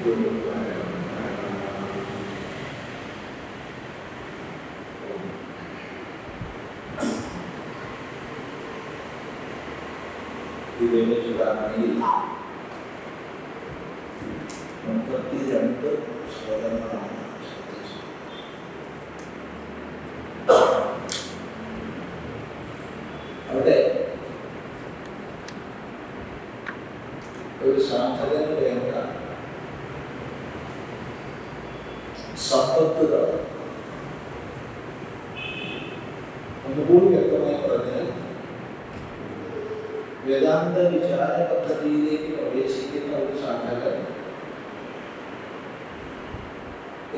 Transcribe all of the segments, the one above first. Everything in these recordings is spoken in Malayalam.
ഇതിന് ചുടാമണിയിൽ 32 സ്വരങ്ങളാണ് ശ്രദ്ധിച്ചത്. അവിടെ ഒരു സാധകന് വേണ്ട സമ്പത്തുകൾ ഒന്നുകൂടി വ്യക്തമായി പറഞ്ഞാൽ വേദാന്ത വിചാര പദ്ധതിയിലേക്ക് പ്രവേശിക്കുന്ന ഒരു സാധകൻ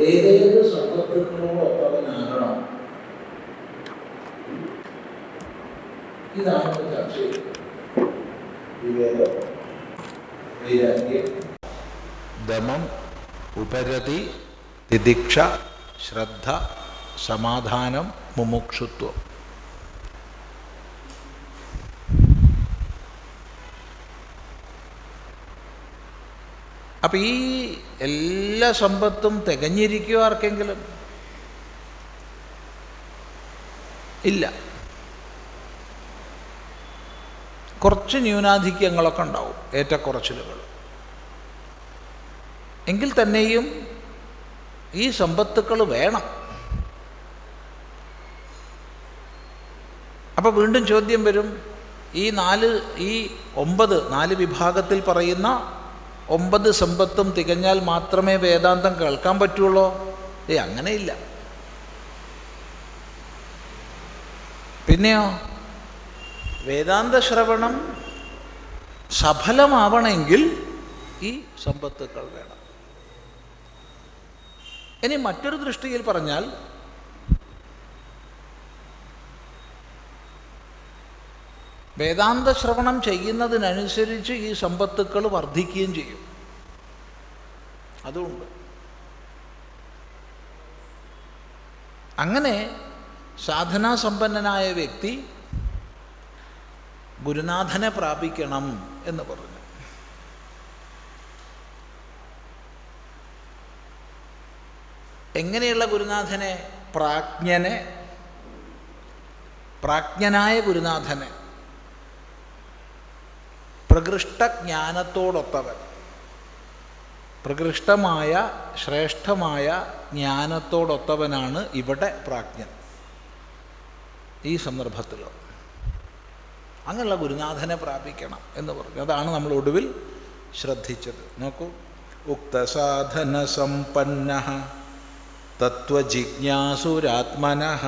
ഏതേത് സമ്പത്തുകളോടൊപ്പവനാകണം, ഇതാണ് ചർച്ച ചെയ്യുന്നത്. വിവേകം, വൈരാഗ്യം, ദമം, ഉപരതി, തിദിക്ഷ, ശ്രദ്ധ, സമാധാനം, മുമുക്ഷുത്വം. അപ്പം ഈ എല്ലാ സമ്പത്തും തികഞ്ഞിരിക്കുമോ ആർക്കെങ്കിലും? ഇല്ല. കുറച്ച് ന്യൂനാധിക്യങ്ങളൊക്കെ ഉണ്ടാവും, ഏറ്റക്കുറച്ചിലുകൾ. എങ്കിൽ തന്നെയും ഈ സമ്പത്തുക്കൾ വേണം. അപ്പോൾ വീണ്ടും ചോദ്യം വരും, ഈ 9 വിഭാഗത്തിൽ പറയുന്ന 9 സമ്പത്തും തികഞ്ഞാൽ മാത്രമേ വേദാന്തം കേൾക്കാൻ പറ്റുള്ളൂ? അങ്ങനെയില്ല. പിന്നെയോ, വേദാന്ത ശ്രവണം സഫലമാവണമെങ്കിൽ ഈ സമ്പത്തുക്കൾ വേണം. ഇനി മറ്റൊരു ദൃഷ്ടിയിൽ പറഞ്ഞാൽ, വേദാന്ത ശ്രവണം ചെയ്യുന്നതിനനുസരിച്ച് ഈ സമ്പത്തുക്കൾ വർദ്ധിക്കുകയും ചെയ്യും. അതുകൊണ്ട് അങ്ങനെ സാധനാസമ്പന്നനായ വ്യക്തി ഗുരുനാഥനെ പ്രാപിക്കണം എന്ന് പറഞ്ഞു. എങ്ങനെയുള്ള ഗുരുനാഥനെ? പ്രാജ്ഞനായ ഗുരുനാഥനെ, പ്രകൃഷ്ടജ്ഞാനത്തോടൊത്തവൻ, പ്രകൃഷ്ടമായ ശ്രേഷ്ഠമായ ജ്ഞാനത്തോടൊത്തവനാണ് ഇവിടെ പ്രാജ്ഞൻ. ഈ സന്ദർഭത്തിൽ അങ്ങനെയുള്ള ഗുരുനാഥനെ പ്രാപിക്കണം എന്ന് പറഞ്ഞു. അതാണ് നമ്മൾ ഒടുവിൽ ശ്രദ്ധിച്ചത്. നോക്കൂ, ഉക്തസാധന സമ്പന്നഃ തത്വജിജ്ഞാസുരാത്മനഃ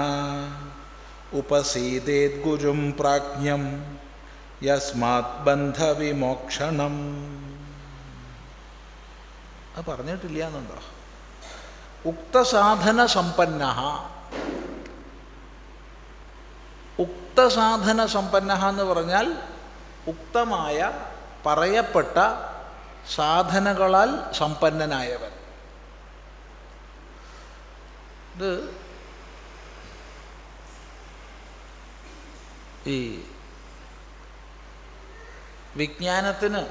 ഉപസീദേത് ഗുരും പ്രാജ്ഞം യസ്മാത് ബന്ധവിമോക്ഷണം. അത് പറഞ്ഞിട്ടില്ല എന്നുണ്ടോ? ഉക്തസാധന സമ്പന്നഃ. ഉക്തസാധന സമ്പന്നഃ എന്ന് പറഞ്ഞാൽ ഉക്തമായ പറയപ്പെട്ട സാധനകളാൽ സമ്പന്നനായവൻ. ഇത് ഈ വിജ്ഞാനത്തിന്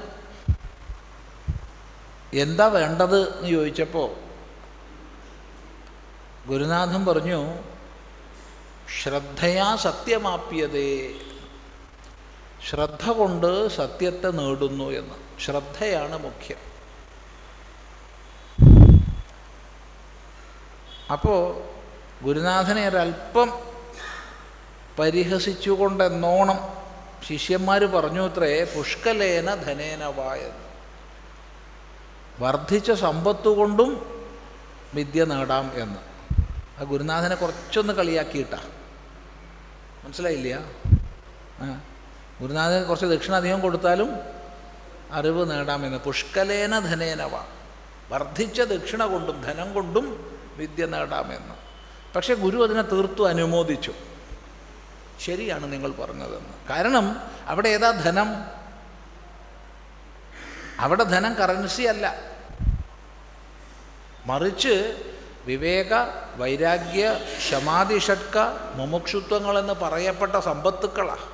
എന്താ വേണ്ടത് എന്ന് ചോദിച്ചപ്പോൾ ഗുരുനാഥൻ പറഞ്ഞു, ശ്രദ്ധയാ സത്യമാപ്യതേ, ശ്രദ്ധ കൊണ്ട് സത്യത്തെ നേടുന്നു എന്ന്. ശ്രദ്ധയാണ് മുഖ്യം. അപ്പോൾ ഗുരുനാഥനെ ഒരല്പം പരിഹസിച്ചുകൊണ്ടെന്നോണം ശിഷ്യന്മാർ പറഞ്ഞു അത്രേ, പുഷ്കലേന ധനേന വായെന്ന്. വർദ്ധിച്ച സമ്പത്തുകൊണ്ടും വിദ്യ നേടാം എന്ന്. ആ ഗുരുനാഥനെ കുറച്ചൊന്ന് കളിയാക്കിയിട്ടാ, മനസ്സിലായില്ല? ഗുരുനാഥന് കുറച്ച് ദക്ഷിണ അധികം കൊടുത്താലും അറിവ് നേടാമെന്ന്. പുഷ്കലേന ധനേനവ, വർദ്ധിച്ച ദക്ഷിണ കൊണ്ടും ധനം കൊണ്ടും വിദ്യ നേടാമെന്ന്. പക്ഷെ ഗുരു അതിനെ തീർത്തും അനുമോദിച്ചു. ശരിയാണ് നിങ്ങൾ പറഞ്ഞതെന്ന്. കാരണം അവിടെ ഏതാ ധനം? അവിടെ ധനം കറൻസി അല്ല, മറിച്ച് വിവേക, വൈരാഗ്യ, ശമാധിഷട്ക, മുമുക്ഷുത്വങ്ങളെന്ന് പറയപ്പെട്ട സമ്പത്തുക്കളാണ്.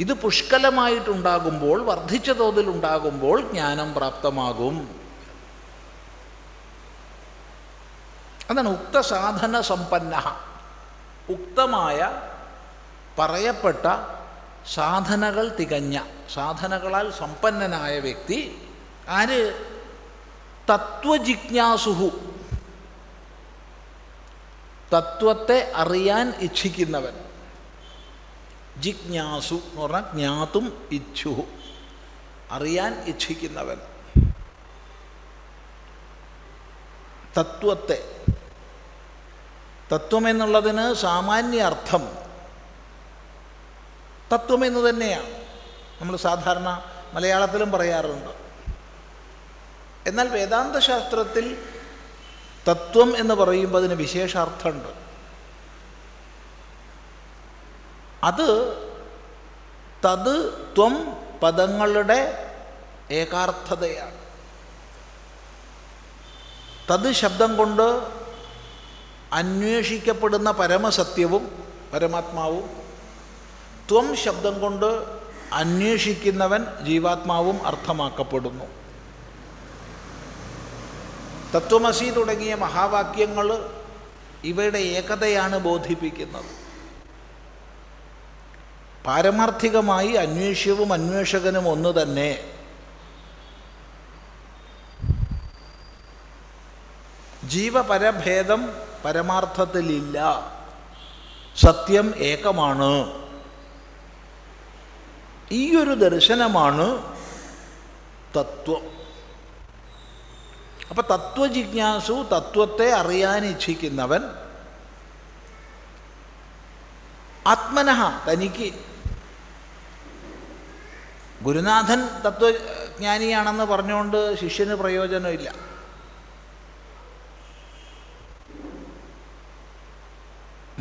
ഇത് പുഷ്കലമായിട്ടുണ്ടാകുമ്പോൾ, വർദ്ധിച്ച തോതിലുണ്ടാകുമ്പോൾ ജ്ഞാനം പ്രാപ്തമാകും അതാണ് ഉക്തസാധന സമ്പന്ന. ഉക്തമായ പറയപ്പെട്ട സാധനകൾ തികഞ്ഞ, സാധനകളാൽ സമ്പന്നനായ വ്യക്തി. ആര്? തത്വജിജ്ഞാസുഹു, തത്വത്തെ അറിയാൻ ഇച്ഛിക്കുന്നവൻ. ജിജ്ഞാസു എന്ന് പറഞ്ഞാൽ ജ്ഞാതും ഇച്ഛുഹു, അറിയാൻ ഇച്ഛിക്കുന്നവൻ. തത്വത്തെ, തത്വമെന്നുള്ളതിന് സാമാന്യ അർത്ഥം തത്വമെന്ന് തന്നെയാണ്. നമ്മൾ സാധാരണ മലയാളത്തിലും പറയാറുണ്ട്. എന്നാൽ വേദാന്തശാസ്ത്രത്തിൽ തത്വം എന്ന് പറയുമ്പോൾ അതിന് വിശേഷാർത്ഥമുണ്ട്. അത് തത് ത്വം പദങ്ങളുടെ ഏകാർത്ഥതയാണ്. തത് ശബ്ദം കൊണ്ട് അന്വേഷിക്കപ്പെടുന്ന പരമസത്യവും പരമാത്മാവും, ത്വം ശബ്ദം കൊണ്ട് അന്വേഷിക്കുന്നവൻ ജീവാത്മാവും അർത്ഥമാക്കപ്പെടുന്നു. തത്വമസി തുടങ്ങിയ മഹാവാക്യങ്ങൾ ഇവയുടെ ഏകതയാണ് ബോധിപ്പിക്കുന്നത്. പാരമാർത്ഥികമായി അന്വേഷ്യവും അന്വേഷകനും ഒന്ന് തന്നെ. ജീവപരഭേദം പരമാർത്ഥത്തിലില്ല. സത്യം ഏകമാണ്. ഈയൊരു ദർശനമാണ് തത്വം. അപ്പം തത്വജിജ്ഞാസു, തത്വത്തെ അറിയാൻ ഇച്ഛിക്കുന്നവൻ, ആത്മനഃ തനിക്ക്. ഗുരുനാഥൻ തത്വജ്ഞാനിയാണെന്ന് പറഞ്ഞുകൊണ്ട് ശിഷ്യന് പ്രയോജനമില്ല.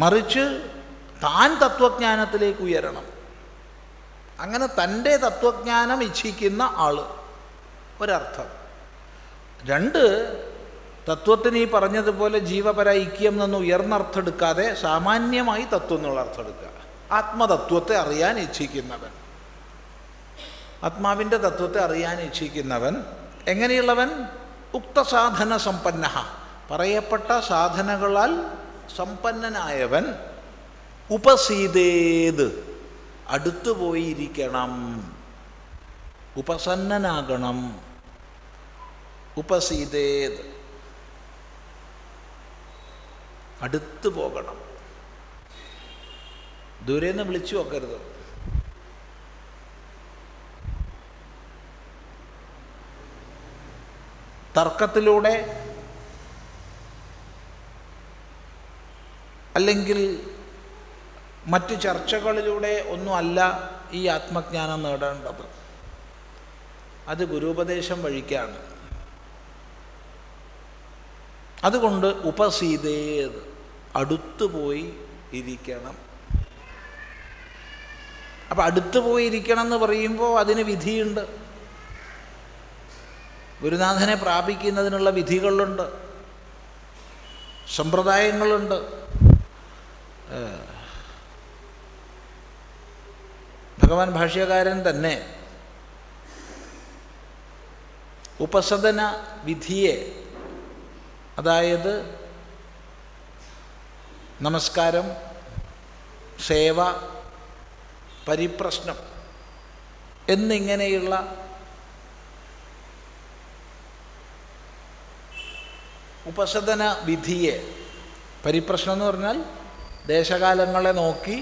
മറിച്ച് താൻ തത്വജ്ഞാനത്തിലേക്ക് ഉയരണം. അങ്ങനെ തൻ്റെ തത്വജ്ഞാനം ഇച്ഛിക്കുന്ന ആൾ, ഒരർത്ഥം. രണ്ട്, തത്വത്തിന് ഈ പറഞ്ഞതുപോലെ ജീവപര ഐക്യം എന്നൊന്ന് ഉയർന്നർത്ഥം എടുക്കാതെ സാമാന്യമായി തത്വം എന്നുള്ള അർത്ഥം എടുക്കുക. ആത്മതത്വത്തെ അറിയാൻ ഇച്ഛിക്കുന്നവൻ, ആത്മാവിൻ്റെ തത്വത്തെ അറിയാൻ ഇച്ഛിക്കുന്നവൻ. എങ്ങനെയുള്ളവൻ? ഉക്തസാധന സമ്പന്ന, പറയപ്പെട്ട സാധനകളാൽ സമ്പന്നനായവൻ. ഉപസീതേത്, അടുത്തുപോയിരിക്കണം, ഉപസന്നനാകണം. ഉപസീതേത്, അടുത്ത് പോകണം. ദൂരെന്ന് വിളിച്ചു നോക്കരുത്. തർക്കത്തിലൂടെ അല്ലെങ്കിൽ മറ്റ് ചർച്ചകളിലൂടെ ഒന്നുമല്ല ഈ ആത്മജ്ഞാനം നേടേണ്ടത്. അത് ഗുരുപദേശം വഴിക്കാണ്. അതുകൊണ്ട് ഉപസീതേത്, അടുത്തുപോയി ഇരിക്കണം. അപ്പം അടുത്തുപോയി ഇരിക്കണം എന്ന് പറയുമ്പോൾ അതിന് വിധിയുണ്ട്. ഗുരുനാഥനെ പ്രാപിക്കുന്നതിനുള്ള വിധികളുണ്ട്, സമ്പ്രദായങ്ങളുണ്ട്. ഭഗവാൻ ഭാഷ്യകാരൻ തന്നെ ഉപസദന വിധിയെ, അതായത് നമസ്കാരം, സേവ, പരിപ്രശ്നം എന്നിങ്ങനെയുള്ള ഉപസദന വിധിയെ, പരിപ്രശ്നം എന്ന് പറഞ്ഞാൽ ദേശകാലങ്ങളെ നോക്കി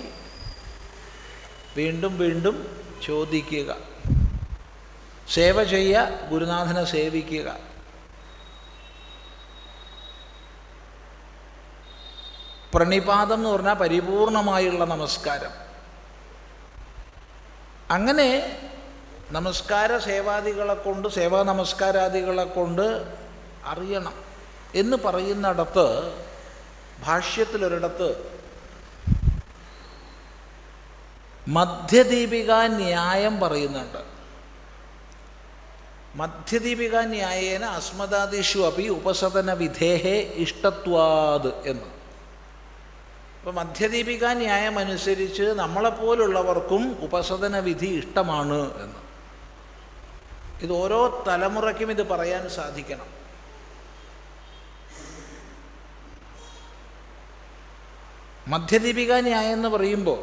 വീണ്ടും വീണ്ടും ചോദിക്കുക, സേവ ചെയ്യുക, ഗുരുനാഥനെ സേവിക്കുക. പ്രണിപാതം എന്ന് പറഞ്ഞാൽ പരിപൂർണമായുള്ള നമസ്കാരം. അങ്ങനെ നമസ്കാര സേവാദികളെ കൊണ്ട്, സേവാ നമസ്കാരാദികളെ കൊണ്ട് അറിയണം എന്ന് പറയുന്നിടത്ത്, ഭാഷ്യത്തിലൊരിടത്ത് മധ്യദീപിക ന്യായം പറയുന്നുണ്ട്. മധ്യദീപിക ന്യായേന അസ്മദാദിഷു അപി ഉപസദന വിധേഹേ ഇഷ്ടത്വാത് എന്ന്. അപ്പോൾ മധ്യദീപിക ന്യായം അനുസരിച്ച് നമ്മളെപ്പോലുള്ളവർക്കും ഉപസദന വിധി ഇഷ്ടമാണ് എന്ന്. ഇത് ഓരോ തലമുറയ്ക്കും ഇത് പറയാൻ സാധിക്കണം. മധ്യദീപിക ന്യായം എന്ന് പറയുമ്പോൾ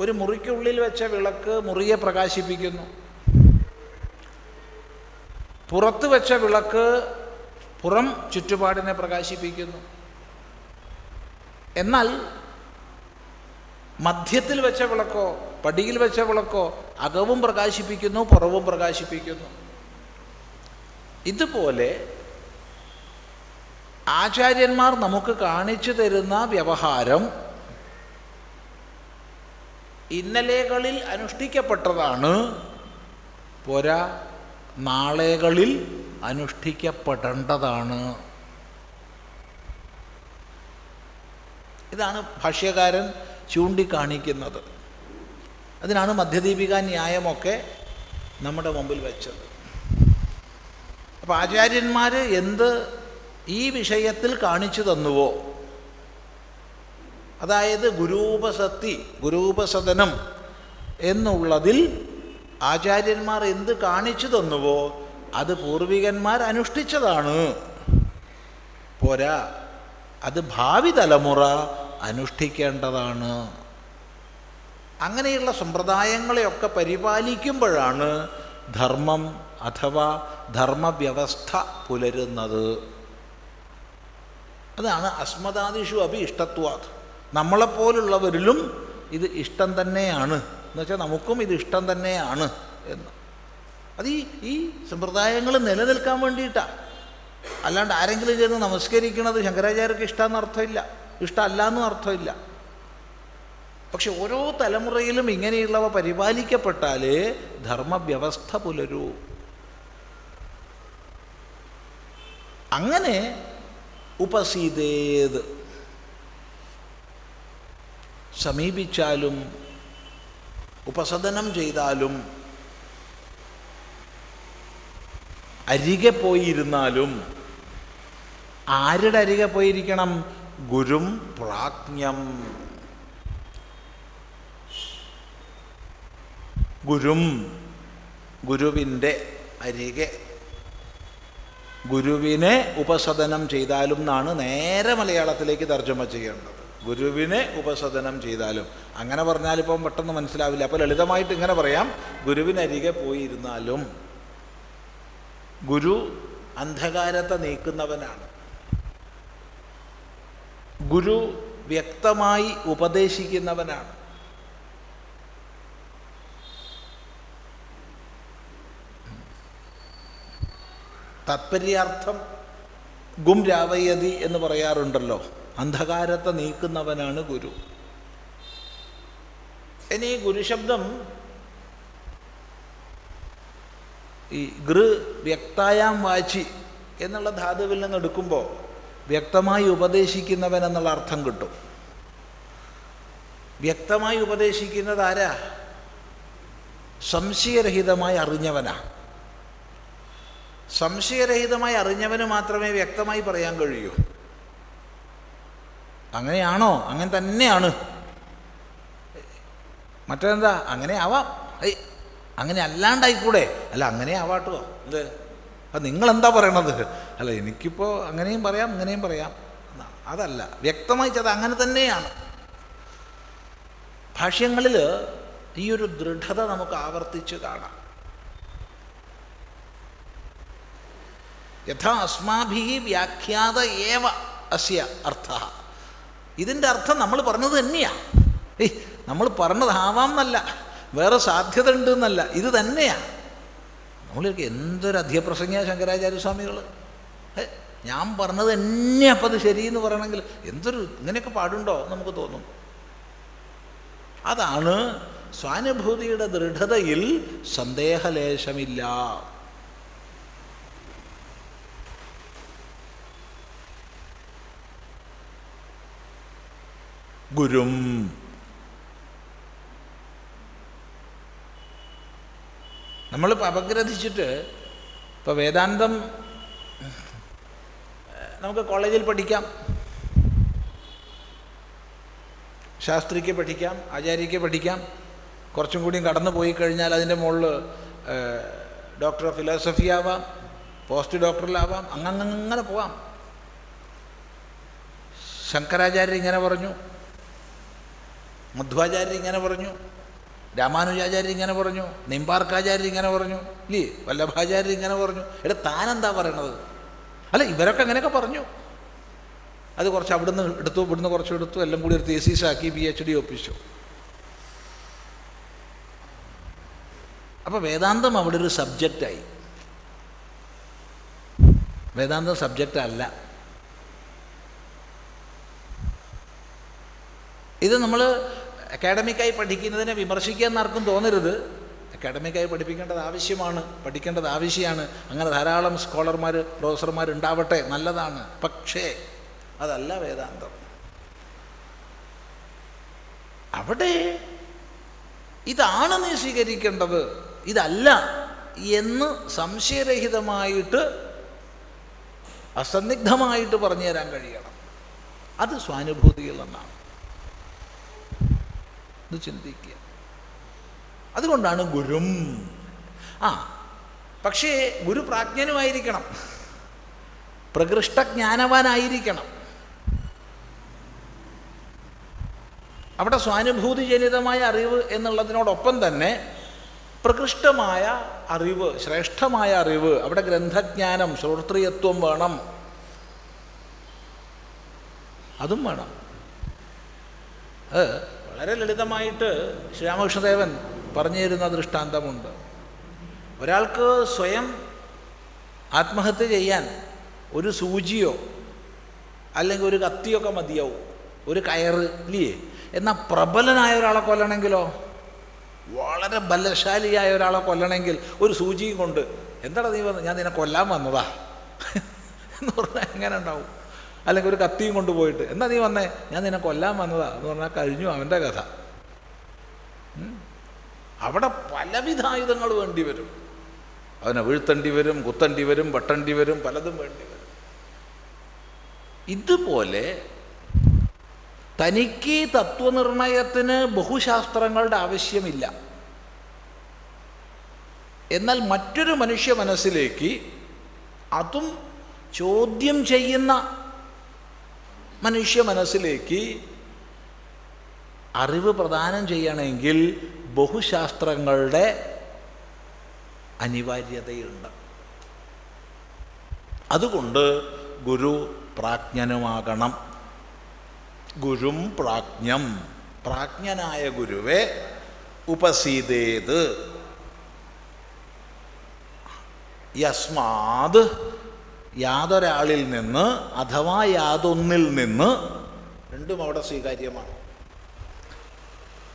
ഒരു മുറിക്കുള്ളിൽ വെച്ച വിളക്ക് മുറിയെ പ്രകാശിപ്പിക്കുന്നു, പുറത്ത് വെച്ച വിളക്ക് പുറം ചുറ്റുപാടിനെ പ്രകാശിപ്പിക്കുന്നു. എന്നാൽ മധ്യത്തിൽ വെച്ച വിളക്കോ പടിയിൽ വെച്ച വിളക്കോ അകവും പ്രകാശിപ്പിക്കുന്നു, പുറവും പ്രകാശിപ്പിക്കുന്നു. ഇതുപോലെ ആചാര്യന്മാർ നമുക്ക് കാണിച്ചു തരുന്ന വ്യവഹാരം ഇന്നലെകളിൽ അനുഷ്ഠിക്കപ്പെട്ടതാണ്, പോരാ നാളെകളിൽ അനുഷ്ഠിക്കപ്പെടേണ്ടതാണ്. ഇതാണ് ഭാഷ്യകാരൻ ചൂണ്ടിക്കാണിക്കുന്നത്. അതിനാണ് മധ്യദീപിക ന്യായമൊക്കെ നമ്മുടെ മുമ്പിൽ വെച്ചത്. അപ്പോൾ ആചാര്യന്മാർ എന്ത് ഈ വിഷയത്തിൽ കാണിച്ചു തന്നുവോ, അതായത് ഗുരൂപസത്തി ഗുരൂപസദനം എന്നുള്ളതിൽ ആചാര്യന്മാർ എന്ത് കാണിച്ചു തന്നുവോ അത് പൂർവികന്മാർ അനുഷ്ഠിച്ചതാണ്, പോരാ അത് ഭാവി തലമുറ അനുഷ്ഠിക്കേണ്ടതാണ്. അങ്ങനെയുള്ള സമ്പ്രദായങ്ങളെയൊക്കെ പരിപാലിക്കുമ്പോഴാണ് ധർമ്മം അഥവാ ധർമ്മവ്യവസ്ഥ പുലരുന്നത്. അതാണ് അസ്മദാദിഷു അഭി ഇഷ്ടത്വാത്. നമ്മളെപ്പോലുള്ളവരിലും ഇത് ഇഷ്ടം തന്നെയാണ്, എന്നുവെച്ചാൽ നമുക്കും ഇത് ഇഷ്ടം തന്നെയാണ് എന്ന്. അത് ഈ സമ്പ്രദായങ്ങൾ നിലനിൽക്കാൻ വേണ്ടിയിട്ടാണ്. അല്ലാണ്ട് ആരെങ്കിലും ചെന്ന് നമസ്കരിക്കുന്നത് ശങ്കരാചാര്യർക്ക് ഇഷ്ടമെന്ന് അർത്ഥമില്ല, ഇഷ്ടമല്ല എന്നും അർത്ഥമില്ല. പക്ഷെ ഓരോ തലമുറയിലും ഇങ്ങനെയുള്ളവ പരിപാലിക്കപ്പെട്ടാലേ ധർമ്മവ്യവസ്ഥ പുലരൂ. അങ്ങനെ ഉപസീതേത്, സമീപിച്ചാലും ഉപസദനം ചെയ്താലും അരികെ പോയിരുന്നാലും ആരുടെ അരികെ പോയിരിക്കണം? ഗുരും പ്രാജ്ഞം. ഗുരുവിൻ്റെ അരികെ, ഗുരുവിനെ ഉപസദനം ചെയ്താലും എന്നാണ് നേരെ മലയാളത്തിലേക്ക് തർജ്ജമ ചെയ്യേണ്ടത്. ഗുരുവിനെ ഉപസദനം ചെയ്താലും. അങ്ങനെ പറഞ്ഞാൽ ഇപ്പം പെട്ടെന്ന് മനസ്സിലാവില്ല. അപ്പോൾ ലളിതമായിട്ട് ഇങ്ങനെ പറയാം, ഗുരുവിനരികെ പോയിരുന്നാലും. ഗുരു അന്ധകാരത്തെ നീക്കുന്നവനാണ്. ഗുരു വ്യക്തമായി ഉപദേശിക്കുന്നവനാണ്. താത്പര്യാർത്ഥം ഗും രാവയതി എന്ന് പറയാറുണ്ടല്ലോ. അന്ധകാരത്തെ നീക്കുന്നവനാണ് ഗുരു. ഇനി ഗുരുശബ്ദം ഈ ഗൃ വ്യക്തായാം വാചി എന്നുള്ള ധാതുവിൽ നിന്ന് എടുക്കുമ്പോൾ വ്യക്തമായി ഉപദേശിക്കുന്നവൻ എന്നുള്ള അർത്ഥം കിട്ടും. വ്യക്തമായി ഉപദേശിക്കുന്നത് ആരാ? സംശയരഹിതമായി അറിഞ്ഞവനാ. സംശയരഹിതമായി അറിഞ്ഞവന് മാത്രമേ വ്യക്തമായി പറയാൻ കഴിയൂ. അങ്ങനെയാണോ? അങ്ങനെ തന്നെയാണ്. മറ്റെന്താ? അങ്ങനെ ആവാം. അങ്ങനെ അല്ലാണ്ടായിക്കൂടെ? അല്ല അങ്ങനെ ആവാട്ടോ. എന്ത്? അപ്പം നിങ്ങളെന്താ പറയണത്? അല്ല എനിക്കിപ്പോൾ അങ്ങനെയും പറയാം ഇങ്ങനെയും പറയാം. അതല്ല, വ്യക്തമായി അത് അങ്ങനെ തന്നെയാണ്. ഭാഷ്യങ്ങളിൽ ഈ ഒരു ദൃഢത നമുക്ക് ആവർത്തിച്ച് കാണാം. യഥാ അസ്മാഭിः വ്യാഖ്യാത ഏവ അസ്യ അർത്ഥഃ. ഇതിൻ്റെ അർത്ഥം നമ്മൾ പറഞ്ഞത് തന്നെയാണ്. നമ്മൾ പറഞ്ഞതാവാം എന്നല്ല, വേറെ സാധ്യത ഉണ്ട് എന്നല്ല, ഇത് തന്നെയാണ്. നമ്മളൊക്കെ എന്തൊരു അധ്യപ്രസംഗ ശങ്കരാചാര്യസ്വാമികൾ. ഞാൻ പറഞ്ഞത് തന്നെ അപ്പം അത് ശരിയെന്ന് പറയണമെങ്കിൽ എന്തൊരു ഇങ്ങനെയൊക്കെ പാടുണ്ടോ നമുക്ക് തോന്നും. അതാണ് സ്വാനുഭൂതിയുടെ ദൃഢതയിൽ സന്ദേഹലേശമില്ല. ഗുരും നമ്മളിപ്പോൾ അപഗ്രഥിച്ചിട്ട് ഇപ്പോൾ വേദാന്തം നമുക്ക് കോളേജിൽ പഠിക്കാം, ശാസ്ത്രിക്ക് പഠിക്കാം, ആചാര്യക്ക് പഠിക്കാം. കുറച്ചും കൂടിയും കടന്നു പോയി കഴിഞ്ഞാൽ അതിൻ്റെ മുകളിൽ ഡോക്ടർ ഓഫ് ഫിലോസഫി ആവാം, പോസ്റ്റ് ഡോക്ടറിലാവാം, അങ്ങനെ പോവാം. ശങ്കരാചാര്യർ ഇങ്ങനെ പറഞ്ഞു, മധ്വാചാര്യർ ഇങ്ങനെ പറഞ്ഞു, രാമാനുജാചാര്യർ ഇങ്ങനെ പറഞ്ഞു, നിമ്പാർക്കാചാര്യർ ഇങ്ങനെ പറഞ്ഞു, ഇല്ലേ, വല്ലഭാചാര്യർ ഇങ്ങനെ പറഞ്ഞു. താനെന്താ പറയണത്? അല്ല, ഇവരൊക്കെ അങ്ങനെയൊക്കെ പറഞ്ഞു. അത് കുറച്ച് അവിടുന്ന് എടുത്തു, ഇവിടുന്ന് കുറച്ച് എടുത്തു, എല്ലാം കൂടി ഒരു തീസീസാക്കി PhD ഒപ്പിച്ചു. അപ്പോൾ വേദാന്തം അവിടെ ഒരു സബ്ജക്റ്റായി. വേദാന്തം സബ്ജക്റ്റ് അല്ല. ഇത് നമ്മൾ അക്കാഡമിക്കായി പഠിക്കുന്നതിനെ വിമർശിക്കുക എന്നാർക്കും തോന്നരുത്. അക്കാഡമിക്കായി പഠിപ്പിക്കേണ്ടത് ആവശ്യമാണ്, പഠിക്കേണ്ടത് ആവശ്യമാണ്. അങ്ങനെ ധാരാളം സ്കോളർമാർ, പ്രൊഫസർമാർ ഉണ്ടാവട്ടെ, നല്ലതാണ്. പക്ഷേ അതല്ല വേദാന്തം. അവിടെ ഇതാണ് നീ സ്വീകരിക്കേണ്ടത്, ഇതല്ല എന്ന് സംശയരഹിതമായിട്ട് അസന്നിഗ്ധമായിട്ട് പറഞ്ഞു തരാൻ കഴിയണം. അത് സ്വാനുഭൂതിയിൽ നിന്നാണ്. ഇത് ചിന്തിക്കുക. അതുകൊണ്ടാണ് ഗുരും. പക്ഷേ ഗുരു പ്രാജ്ഞനുമായിരിക്കണം, പ്രകൃഷ്ടജ്ഞാനവാനായിരിക്കണം. അവിടെ സ്വാനുഭൂതിജനിതമായ അറിവ് എന്നുള്ളതിനോടൊപ്പം തന്നെ പ്രകൃഷ്ടമായ അറിവ്, ശ്രേഷ്ഠമായ അറിവ്, അവിടെ ഗ്രന്ഥജ്ഞാനം, ശ്രോത്രിയത്വം വേണം, അതും വേണം. വളരെ ലളിതമായിട്ട് ശ്രീരാമകൃഷ്ണദേവൻ പറഞ്ഞു തരുന്ന ദൃഷ്ടാന്തമുണ്ട്. ഒരാൾക്ക് സ്വയം ആത്മഹത്യ ചെയ്യാൻ ഒരു സൂചിയോ അല്ലെങ്കിൽ ഒരു കത്തിയൊക്കെ മതിയാവും, ഒരു കയറ്, ഇല്ലേ? എന്നാൽ പ്രബലനായ ഒരാളെ കൊല്ലണമെങ്കിലോ, വളരെ ബലശാലിയായ ഒരാളെ കൊല്ലണമെങ്കിൽ ഒരു സൂചിയും കൊണ്ട്, എന്താടാ നീ വന്ന്, ഞാൻ നിന്നെ കൊല്ലാൻ വന്നതാ എന്ന് പറഞ്ഞാൽ എങ്ങനെ ഉണ്ടാവും? അല്ലെങ്കിൽ ഒരു കത്തിയും കൊണ്ടുപോയിട്ട്, എന്താ നീ വന്നേ, ഞാൻ നിന്നെ കൊല്ലാൻ വന്നതാ എന്ന് പറഞ്ഞാൽ കഴിഞ്ഞു അവൻ്റെ കഥ. അവിടെ പലവിധ ആയുധങ്ങൾ വേണ്ടി വരും. അവനെ വീഴ്ത്തേണ്ടി വരും, കുത്തേണ്ടി വരും, വെട്ടേണ്ടി വരും, പലതും വേണ്ടി വരും. ഇതുപോലെ തനിക്ക് തത്വനിർണയത്തിന് ബഹുശാസ്ത്രങ്ങളുടെ ആവശ്യമില്ല. എന്നാൽ മറ്റൊരു മനുഷ്യ മനസ്സിലേക്ക്, അതും ചോദ്യം ചെയ്യുന്ന മനുഷ്യ മനസ്സിലേക്ക് അറിവ് പ്രദാനം ചെയ്യണമെങ്കിൽ ബഹുശാസ്ത്രങ്ങളുടെ അനിവാര്യതയുണ്ട്. അതുകൊണ്ട് ഗുരു പ്രാജ്ഞനുമാകണം. ഗുരും പ്രാജ്ഞം, പ്രാജ്ഞനായ ഗുരുവെ ഉപസീതേത് യസ്മാത്, യാതൊരാളിൽ നിന്ന് അഥവാ യാതൊന്നിൽ നിന്ന്, രണ്ടും അവിടെ സ്വീകാര്യമാണ്.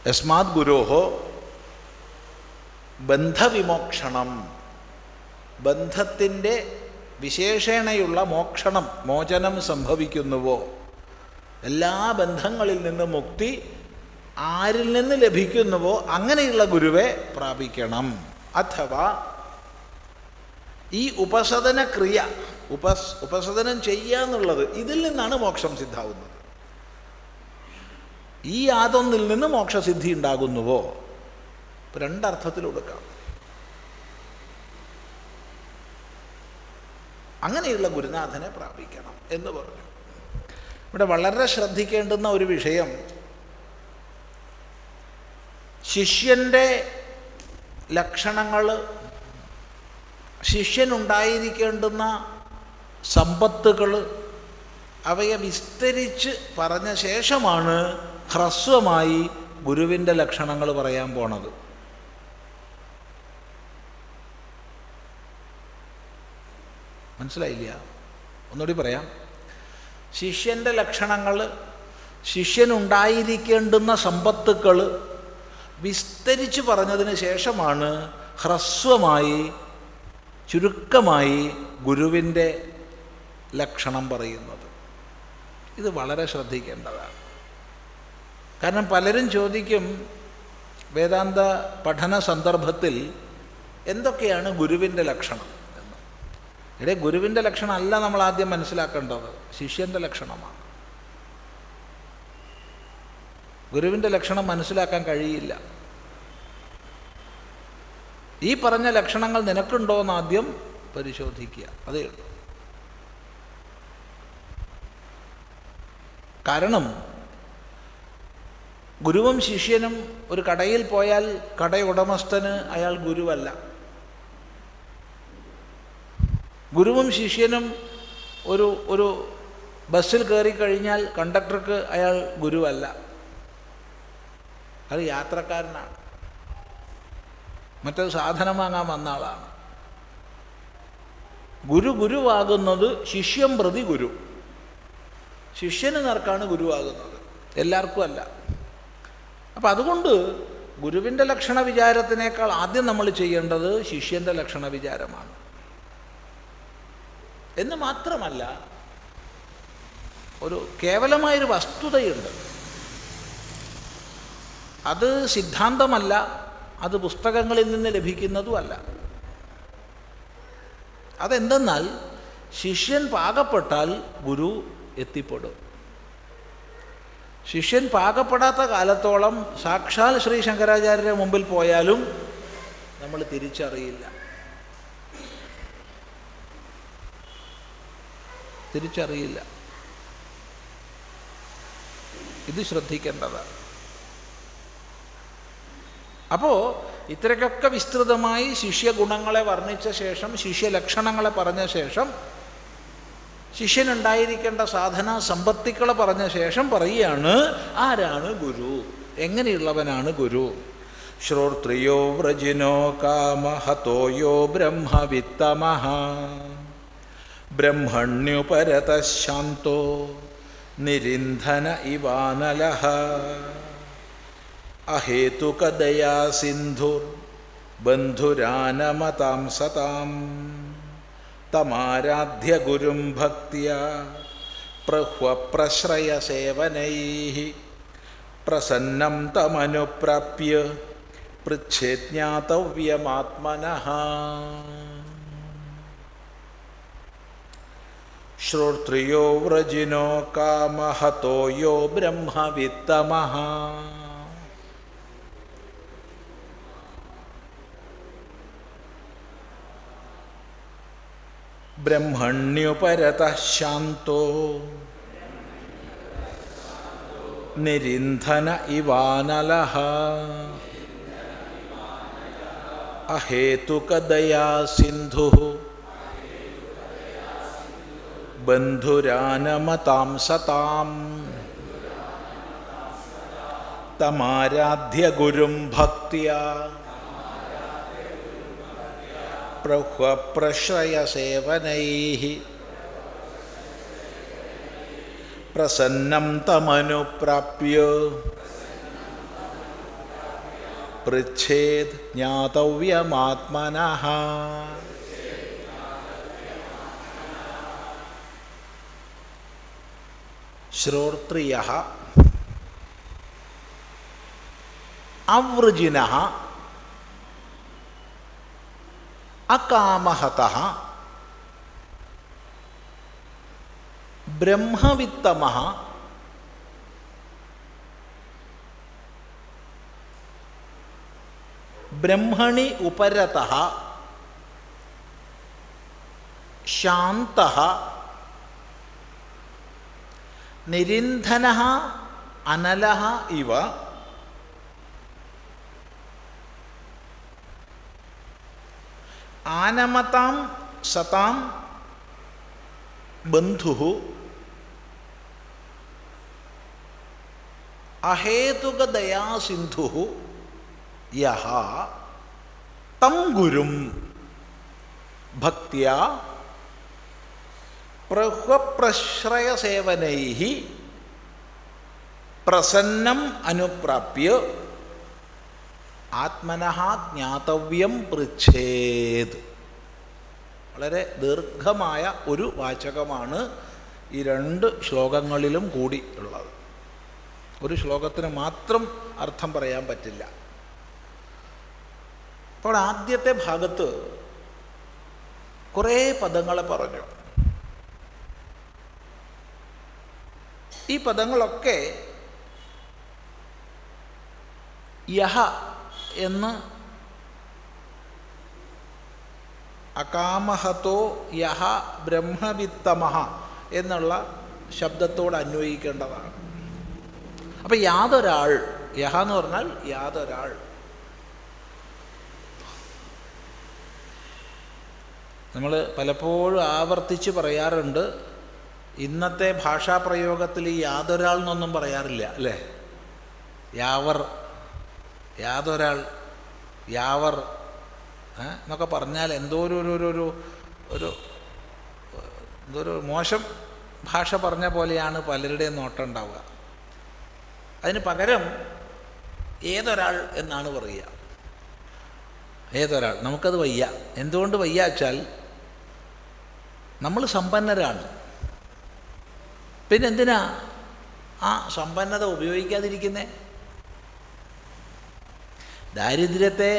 യസ്മാത് ഗുരോഹോ ബന്ധവിമോക്ഷണം, ബന്ധത്തിൻ്റെ വിശേഷണയുള്ള മോക്ഷണം, മോചനം സംഭവിക്കുന്നുവോ, എല്ലാ ബന്ധങ്ങളിൽ നിന്ന് മുക്തി ആരിൽ നിന്ന് ലഭിക്കുന്നുവോ അങ്ങനെയുള്ള ഗുരുവെ പ്രാപിക്കണം. അഥവാ ഈ ഉപസദന ക്രിയ, ഉപസദനം ചെയ്യുക എന്നുള്ളത്, ഇതിൽ നിന്നാണ് മോക്ഷം സിദ്ധാവുന്നത്. ഈ യാതൊന്നിൽ നിന്ന് മോക്ഷസിദ്ധി ഉണ്ടാകുന്നുവോ, രണ്ടർത്ഥത്തിൽ കൊടുക്കാം. അങ്ങനെയുള്ള ഗുരുനാഥനെ പ്രാപിക്കണം എന്ന് പറഞ്ഞു. ഇവിടെ വളരെ ശ്രദ്ധിക്കേണ്ടുന്ന ഒരു വിഷയം, ശിഷ്യൻ്റെ ലക്ഷണങ്ങൾ, ശിഷ്യനുണ്ടായിരിക്കേണ്ടുന്ന സമ്പത്തുകൾ, അവയെ വിസ്തരിച്ച് പറഞ്ഞ ശേഷമാണ് ഹ്രസ്വമായി ഗുരുവിൻ്റെ ലക്ഷണങ്ങൾ പറയാൻ പോണത്. മനസ്സിലായില്ല? ഒന്നുകൂടി പറയാം. ശിഷ്യൻ്റെ ലക്ഷണങ്ങൾ, ശിഷ്യനുണ്ടായിരിക്കേണ്ടുന്ന സമ്പത്തുക്കൾ വിസ്തരിച്ച് പറഞ്ഞതിന് ശേഷമാണ് ഹ്രസ്വമായി, ചുരുക്കമായി ഗുരുവിൻ്റെ ലക്ഷണം പറയുന്നത്. ഇത് വളരെ ശ്രദ്ധിക്കേണ്ടതാണ്. കാരണം പലരും ചോദിക്കും വേദാന്ത പഠന സന്ദർഭത്തിൽ എന്തൊക്കെയാണ് ഗുരുവിൻ്റെ ലക്ഷണം എന്ന്. ഇവിടെ ഗുരുവിൻ്റെ ലക്ഷണം അല്ല നമ്മൾ ആദ്യം മനസ്സിലാക്കേണ്ടത്, ശിഷ്യൻ്റെ ലക്ഷണമാണ്. ഗുരുവിൻ്റെ ലക്ഷണം മനസ്സിലാക്കാൻ കഴിയില്ല. ഈ പറഞ്ഞ ലക്ഷണങ്ങൾ നിനക്കുണ്ടോ എന്ന് ആദ്യം പരിശോധിക്കുക, അതേ ഉള്ളൂ. കാരണം ഗുരുവും ശിഷ്യനും ഒരു കടയിൽ പോയാൽ കടയുടമസ്ഥന് അയാൾ ഗുരുവല്ല. ഗുരുവും ശിഷ്യനും ഒരു ബസ്സിൽ കയറിക്കഴിഞ്ഞാൽ കണ്ടക്ടർക്ക് അയാൾ ഗുരുവല്ല, അത് യാത്രക്കാരനാണ്, മറ്റൊരു സാധനം വാങ്ങാൻ വന്ന ആളാണ്. ഗുരുവാകുന്നത് ശിഷ്യം പ്രതി ഗുരു. ശിഷ്യന് നേർക്കാണ് ഗുരുവാകുന്നത്, എല്ലാവർക്കും അല്ല. അപ്പം അതുകൊണ്ട് ഗുരുവിൻ്റെ ലക്ഷണ വിചാരത്തിനേക്കാൾ ആദ്യം നമ്മൾ ചെയ്യേണ്ടത് ശിഷ്യൻ്റെ ലക്ഷണ വിചാരമാണ്. എന്ന് മാത്രമല്ല, ഒരു കേവലമായൊരു വസ്തുതയുണ്ട്. അത് സിദ്ധാന്തമല്ല, അത് പുസ്തകങ്ങളിൽ നിന്ന് ലഭിക്കുന്നതുമല്ല. അതെന്തെന്നാൽ ശിഷ്യൻ പാകപ്പെട്ടാൽ ഗുരു എത്തിപ്പെടും. ശിഷ്യൻ പാകപ്പെടാത്ത കാലത്തോളം സാക്ഷാൽ ശ്രീ ശങ്കരാചാര്യരുടെ മുമ്പിൽ പോയാലും നമ്മൾ തിരിച്ചറിയില്ല. ഇത് ശ്രദ്ധിക്കേണ്ടതാണ്. അപ്പോൾ ഇത്രയ്ക്കൊക്കെ വിസ്തൃതമായി ശിഷ്യഗുണങ്ങളെ വർണ്ണിച്ച ശേഷം, ശിഷ്യലക്ഷണങ്ങളെ പറഞ്ഞ ശേഷം, ശിഷ്യനുണ്ടായിരിക്കേണ്ട സാധന സമ്പത്തികളെ പറഞ്ഞ ശേഷം പറയുകയാണ് ആരാണ് ഗുരു, എങ്ങനെയുള്ളവനാണ് ഗുരു. ശ്രോത്രിയോ വ്രജിനോ കാമഹതോയോ ബ്രഹ്മവിത്തമഃ ബ്രഹ്മണ്യുപരതഃ ശാന്തോ നിരിന്ധന ഇവാനലഃ അഹേതുകദയാ സിന്ധുർ ബന്ധുരാനമതാം സതാം തമാരാധ്യ ഗുരും ഭക്ത്യാ പ്രഹ്വപ്രശ്രയസേവനൈഃ പ്രസന്നം തമനുപ്രാപ്യ പൃച്ഛേജ്ഞാതവ്യമാത്മനഃ. ശ്രോത്രിയോ വ്രജിനോ കാമഹതോ യോ ബ്രഹ്മവിത്തമഃ ബ്രഹ്മണ്യുപരതഃ ശാന്തോ നിരിന്ധന ഇവാനലഃ അഹേതുകദയാ സിന്ധുഃ ബന്ധുരാനമതാം സതാം തമാരാധ്യ ഗുരും ഭക്ത്യാ പ്രഹ്വപ്രശ്രയസേവനൈഃ പ്രസന്നം തമനുപ്രാപ്യ പൃച്ഛേത് ജ്ഞാതവ്യമാത്മനഃ. ശ്രോത്രിയഃ അവൃജിനഃ അകാമഹതഃ ബ്രഹ്മവിത്തമഃ ബ്രഹ്മണി ഉപരതഃ ശാന്തഃ നിരിന്ധനഃ അനലഃ ഇവ ആനമതാം സതാം ബന്ധുഃ അഹേതുകദയാസിന്ധുഃ യഃ തം ഗുരും ഭക്ത്യാ പ്രഹ്വപ്രശ്രയസേവനൈഃ പ്രസന്നം അനുപ്രാപ്യ ആത്മനഃ ജ്ഞാതവ്യം പൃച്ഛേത്. വളരെ ദീർഘമായ ഒരു വാചകമാണ് ഈ രണ്ട് ശ്ലോകങ്ങളിലും കൂടി ഉള്ളത്. ഒരു ശ്ലോകത്തിന് മാത്രം അർത്ഥം പറയാൻ പറ്റില്ല. അപ്പോൾ ആദ്യത്തെ ഭാഗത്ത് കുറേ പദങ്ങളെ പറഞ്ഞു. ഈ പദങ്ങളൊക്കെ യഹ എന്ന് അകാമഹതോ യഹ ബ്രഹ്മവിത്തമഃ എന്നുള്ള ശബ്ദത്തോട് അന്വയിക്കേണ്ടതാണ്. അപ്പം യാതൊരാൾ യഹ എന്ന് പറഞ്ഞാൽ യാതൊരാൾ. നമ്മൾ പലപ്പോഴും ആവർത്തിച്ച് പറയാറുണ്ട്, ഇന്നത്തെ ഭാഷാപ്രയോഗത്തിൽ ഈ യാതൊരാൾ എന്നൊന്നും പറയാറില്ല അല്ലേ? യാവർ, യാതൊരാൾ, യാവർ എന്നൊക്കെ പറഞ്ഞാൽ എന്തോ ഒരു മോശം ഭാഷ പറഞ്ഞ പോലെയാണ് പലരുടെയും നോട്ടം ഉണ്ടാവുക. അതിന് പകരം ഏതൊരാൾ എന്നാണ് പറയുക. ഏതൊരാൾ. നമുക്കത് വയ്യ. എന്തുകൊണ്ട് വയ്യ വെച്ചാൽ നമ്മൾ സമ്പന്നരാണ്. പിന്നെ എന്തിനാ ആ സമ്പന്നത ഉപയോഗിക്കാതിരിക്കുന്നേ? ദാരിദ്ര്യത്തെ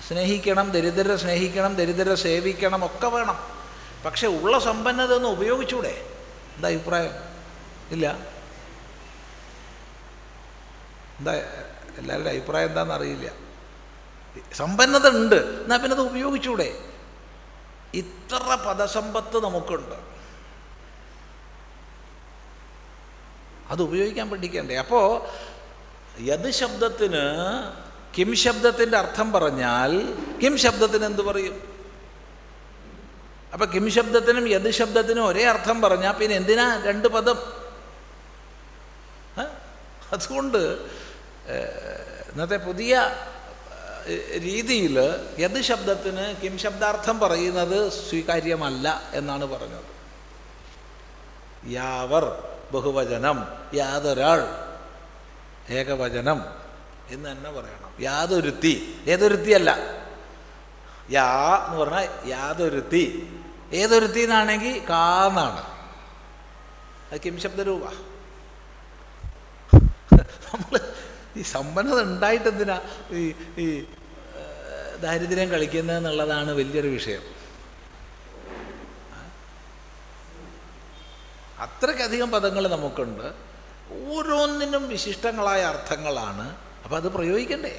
സ്നേഹിക്കണം, ദരിദ്രരെ സ്നേഹിക്കണം, ദരിദ്രരെ സേവിക്കണം, ഒക്കെ വേണം. പക്ഷെ ഉള്ള സമ്പന്നത ഒന്ന് ഉപയോഗിച്ചൂടെ? എന്താ അഭിപ്രായം? ഇല്ല? എന്താ എല്ലാവരുടെ അഭിപ്രായം എന്താണെന്നറിയില്ല. സമ്പന്നത ഉണ്ട്, എന്നാൽ പിന്നെ അത് ഉപയോഗിച്ചൂടെ? ഇത്ര പദസമ്പത്ത് നമുക്കുണ്ട്, അത് ഉപയോഗിക്കാൻ പഠിക്കണ്ടേ? അപ്പോൾ യത് ശബ്ദത്തിന് കിം ശബ്ദത്തിൻ്റെ അർത്ഥം പറഞ്ഞാൽ കിം ശബ്ദത്തിന് എന്ത് പറയും? അപ്പം കിം ശബ്ദത്തിനും യത് ശബ്ദത്തിനും ഒരേ അർത്ഥം പറഞ്ഞാൽ പിന്നെ എന്തിനാ രണ്ട് പദം? അതുകൊണ്ട് ഇന്നത്തെ പുതിയ രീതിയിൽ യത് ശബ്ദത്തിന് കിം ശബ്ദാർത്ഥം പറയുന്നത് സ്വീകാര്യമല്ല എന്നാണ് പറഞ്ഞത്. യാവർ ബഹുവചനം, യാതൊരാൾ ഏകവചനം എന്ന് തന്നെ പറയണം. യാതൊരുത്തി, ഏതൊരുത്തിയല്ല. യാ എന്ന് പറഞ്ഞാൽ യാതൊരുത്തി. ഏതൊരുത്തി എന്നാണെങ്കിൽ കാന്നാണ്, അത് കിം ശബ്ദരൂപ. നമ്മൾ ഈ സമ്പന്നത ഉണ്ടായിട്ട് എന്തിനാ ഈ ദാരിദ്ര്യം കളിക്കുന്നതെന്നുള്ളതാണ് വലിയൊരു വിഷയം. അത്രയ്ക്കധികം പദങ്ങൾ നമുക്കുണ്ട്, ഓരോന്നിനും വിശിഷ്ടങ്ങളായ അർത്ഥങ്ങളാണ്. അപ്പം അത് പ്രയോഗിക്കണ്ടേ?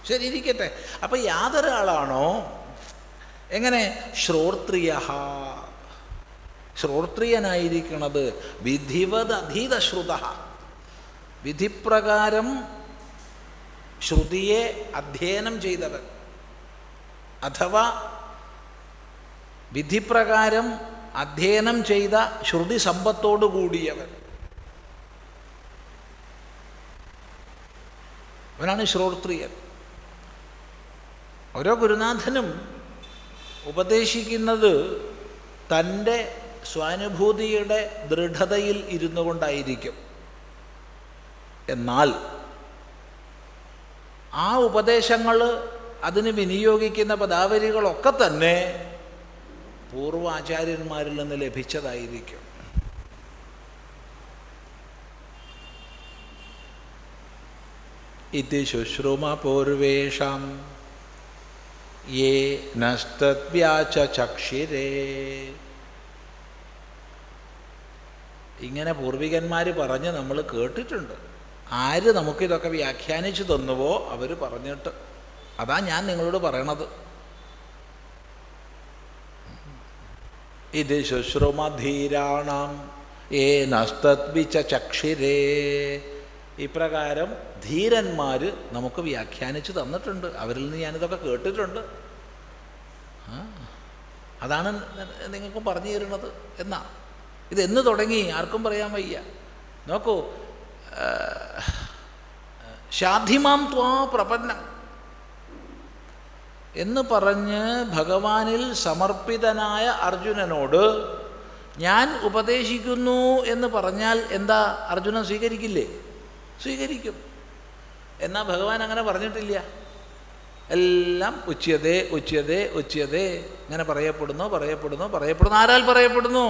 ശരി, ഇരിക്കട്ടെ. അപ്പം യാതൊരാളാണോ? എങ്ങനെ? ശ്രോത്രിയ, ശ്രോത്രിയനായിരിക്കണത്. വിധിവത് അധീതശ്രുത, വിധിപ്രകാരം ശ്രുതിയെ അധ്യയനം ചെയ്തവൻ, അഥവാ വിധിപ്രകാരം അധ്യയനം ചെയ്ത ശ്രുതി സമ്പത്തോടു കൂടിയവൻ, അവനാണ് ശ്രോത്രിയൻ. ഓരോ ഗുരുനാഥനും ഉപദേശിക്കുന്നത് തൻ്റെ സ്വാനുഭൂതിയുടെ ദൃഢതയിൽ ഇരുന്നു കൊണ്ടായിരിക്കും. എന്നാൽ ആ ഉപദേശങ്ങൾ, അതിന് വിനിയോഗിക്കുന്ന പദാവലികളൊക്കെ തന്നെ പൂർവാചാര്യന്മാരിൽ നിന്ന് ലഭിച്ചതായിരിക്കും. ഇതി ശുശ്രുമ പൂർവേഷാം യേ നസ്തദ്വ്യാച ചക്ഷിരേ. ഇങ്ങനെ പൂർവികന്മാർ പറഞ്ഞ് നമ്മൾ കേട്ടിട്ടുണ്ട്. ആര് നമുക്കിതൊക്കെ വ്യാഖ്യാനിച്ചു തന്നുവോ അവർ പറഞ്ഞിട്ട്. അതാ ഞാൻ നിങ്ങളോട് പറയണത്. ഇത് ശുശ്രുമധീരാണാം ഏ നസ്തദ്വിച ചക്ഷിരേ. ഇപ്രകാരം ധീരന്മാർ നമുക്ക് വ്യാഖ്യാനിച്ച് തന്നിട്ടുണ്ട്. അവരിൽ നിന്ന് ഞാനിതൊക്കെ കേട്ടിട്ടുണ്ട്. അതാണ് നിങ്ങൾക്കും പറഞ്ഞു തരുന്നത് എന്നാ. ഇതെന്ന് തുടങ്ങി ആർക്കും പറയാൻ വയ്യ. നോക്കൂ, ശാധിമാം ത്വാ പ്രപന്നം എന്ന് പറഞ്ഞ് ഭഗവാനിൽ സമർപ്പിതനായ അർജുനനോട് ഞാൻ ഉപദേശിക്കുന്നു എന്ന് പറഞ്ഞാൽ എന്താ? അർജുനൻ സ്വീകരിക്കില്ലേ? സ്വീകരിക്കും. എന്നാൽ ഭഗവാൻ അങ്ങനെ പറഞ്ഞിട്ടില്ല. എല്ലാം ഉച്യതേ ഉച്യതേ ഉച്യതേ ഇങ്ങനെ പറയപ്പെടുന്നു. ആരാൽ പറയപ്പെടുന്നു?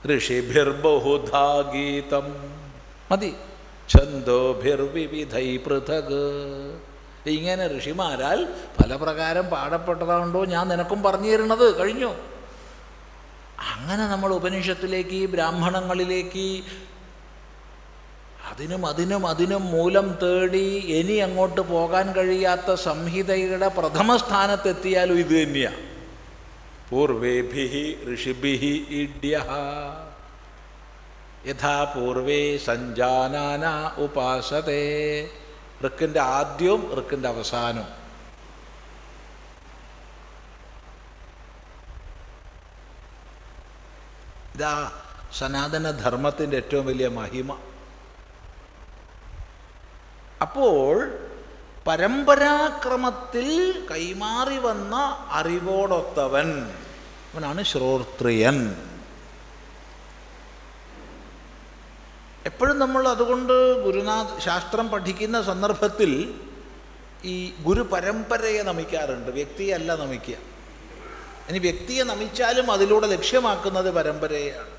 ഋഷിഭിർബഹുധാ ഗീതം മതി, ഛന്ദോഭിർവിവിധൈ പൃഥക്. ഇങ്ങനെ ഋഷിമാരാൽ പല പ്രകാരം പാടപ്പെട്ടതാണ്ടോ ഞാൻ നിനക്കും പറഞ്ഞു തരുന്നത്. കഴിഞ്ഞു. അങ്ങനെ നമ്മൾ ഉപനിഷത്തിലേക്ക്, ബ്രാഹ്മണങ്ങളിലേക്ക് അതിനും മൂലം തേടി ഇനി അങ്ങോട്ട് പോകാൻ കഴിയാത്ത സംഹിതയുടെ പ്രഥമ സ്ഥാനത്തെത്തിയാലും ഇത് തന്നെയാണ്. പൂർവേഭിഹി ഋഷിഭിഹി ഈഡ്യഃ. യഥാ പൂർവേ സഞ്ജാനാന ഉപാസതേ. ഋക്കിൻ്റെ ആദ്യവും ഋക്കിൻ്റെ അവസാനവും. ഇതാ സനാതനധർമ്മത്തിൻ്റെ ഏറ്റവും വലിയ മഹിമ. അപ്പോൾ പരമ്പരാക്രമത്തിൽ കൈമാറി വന്ന അറിവോടൊത്തവൻ അവനാണ് ശ്രോത്രിയൻ. എപ്പോഴും നമ്മൾ അതുകൊണ്ട് ശാസ്ത്രം പഠിക്കുന്ന സന്ദർഭത്തിൽ ഈ ഗുരു പരമ്പരയെ നമിക്കാറുണ്ട്, വ്യക്തിയല്ല നമിക്കുക. ഇനി വ്യക്തിയെ നമിച്ചാലും അതിലൂടെ ലക്ഷ്യമാക്കുന്നത് പരമ്പരയാണ്.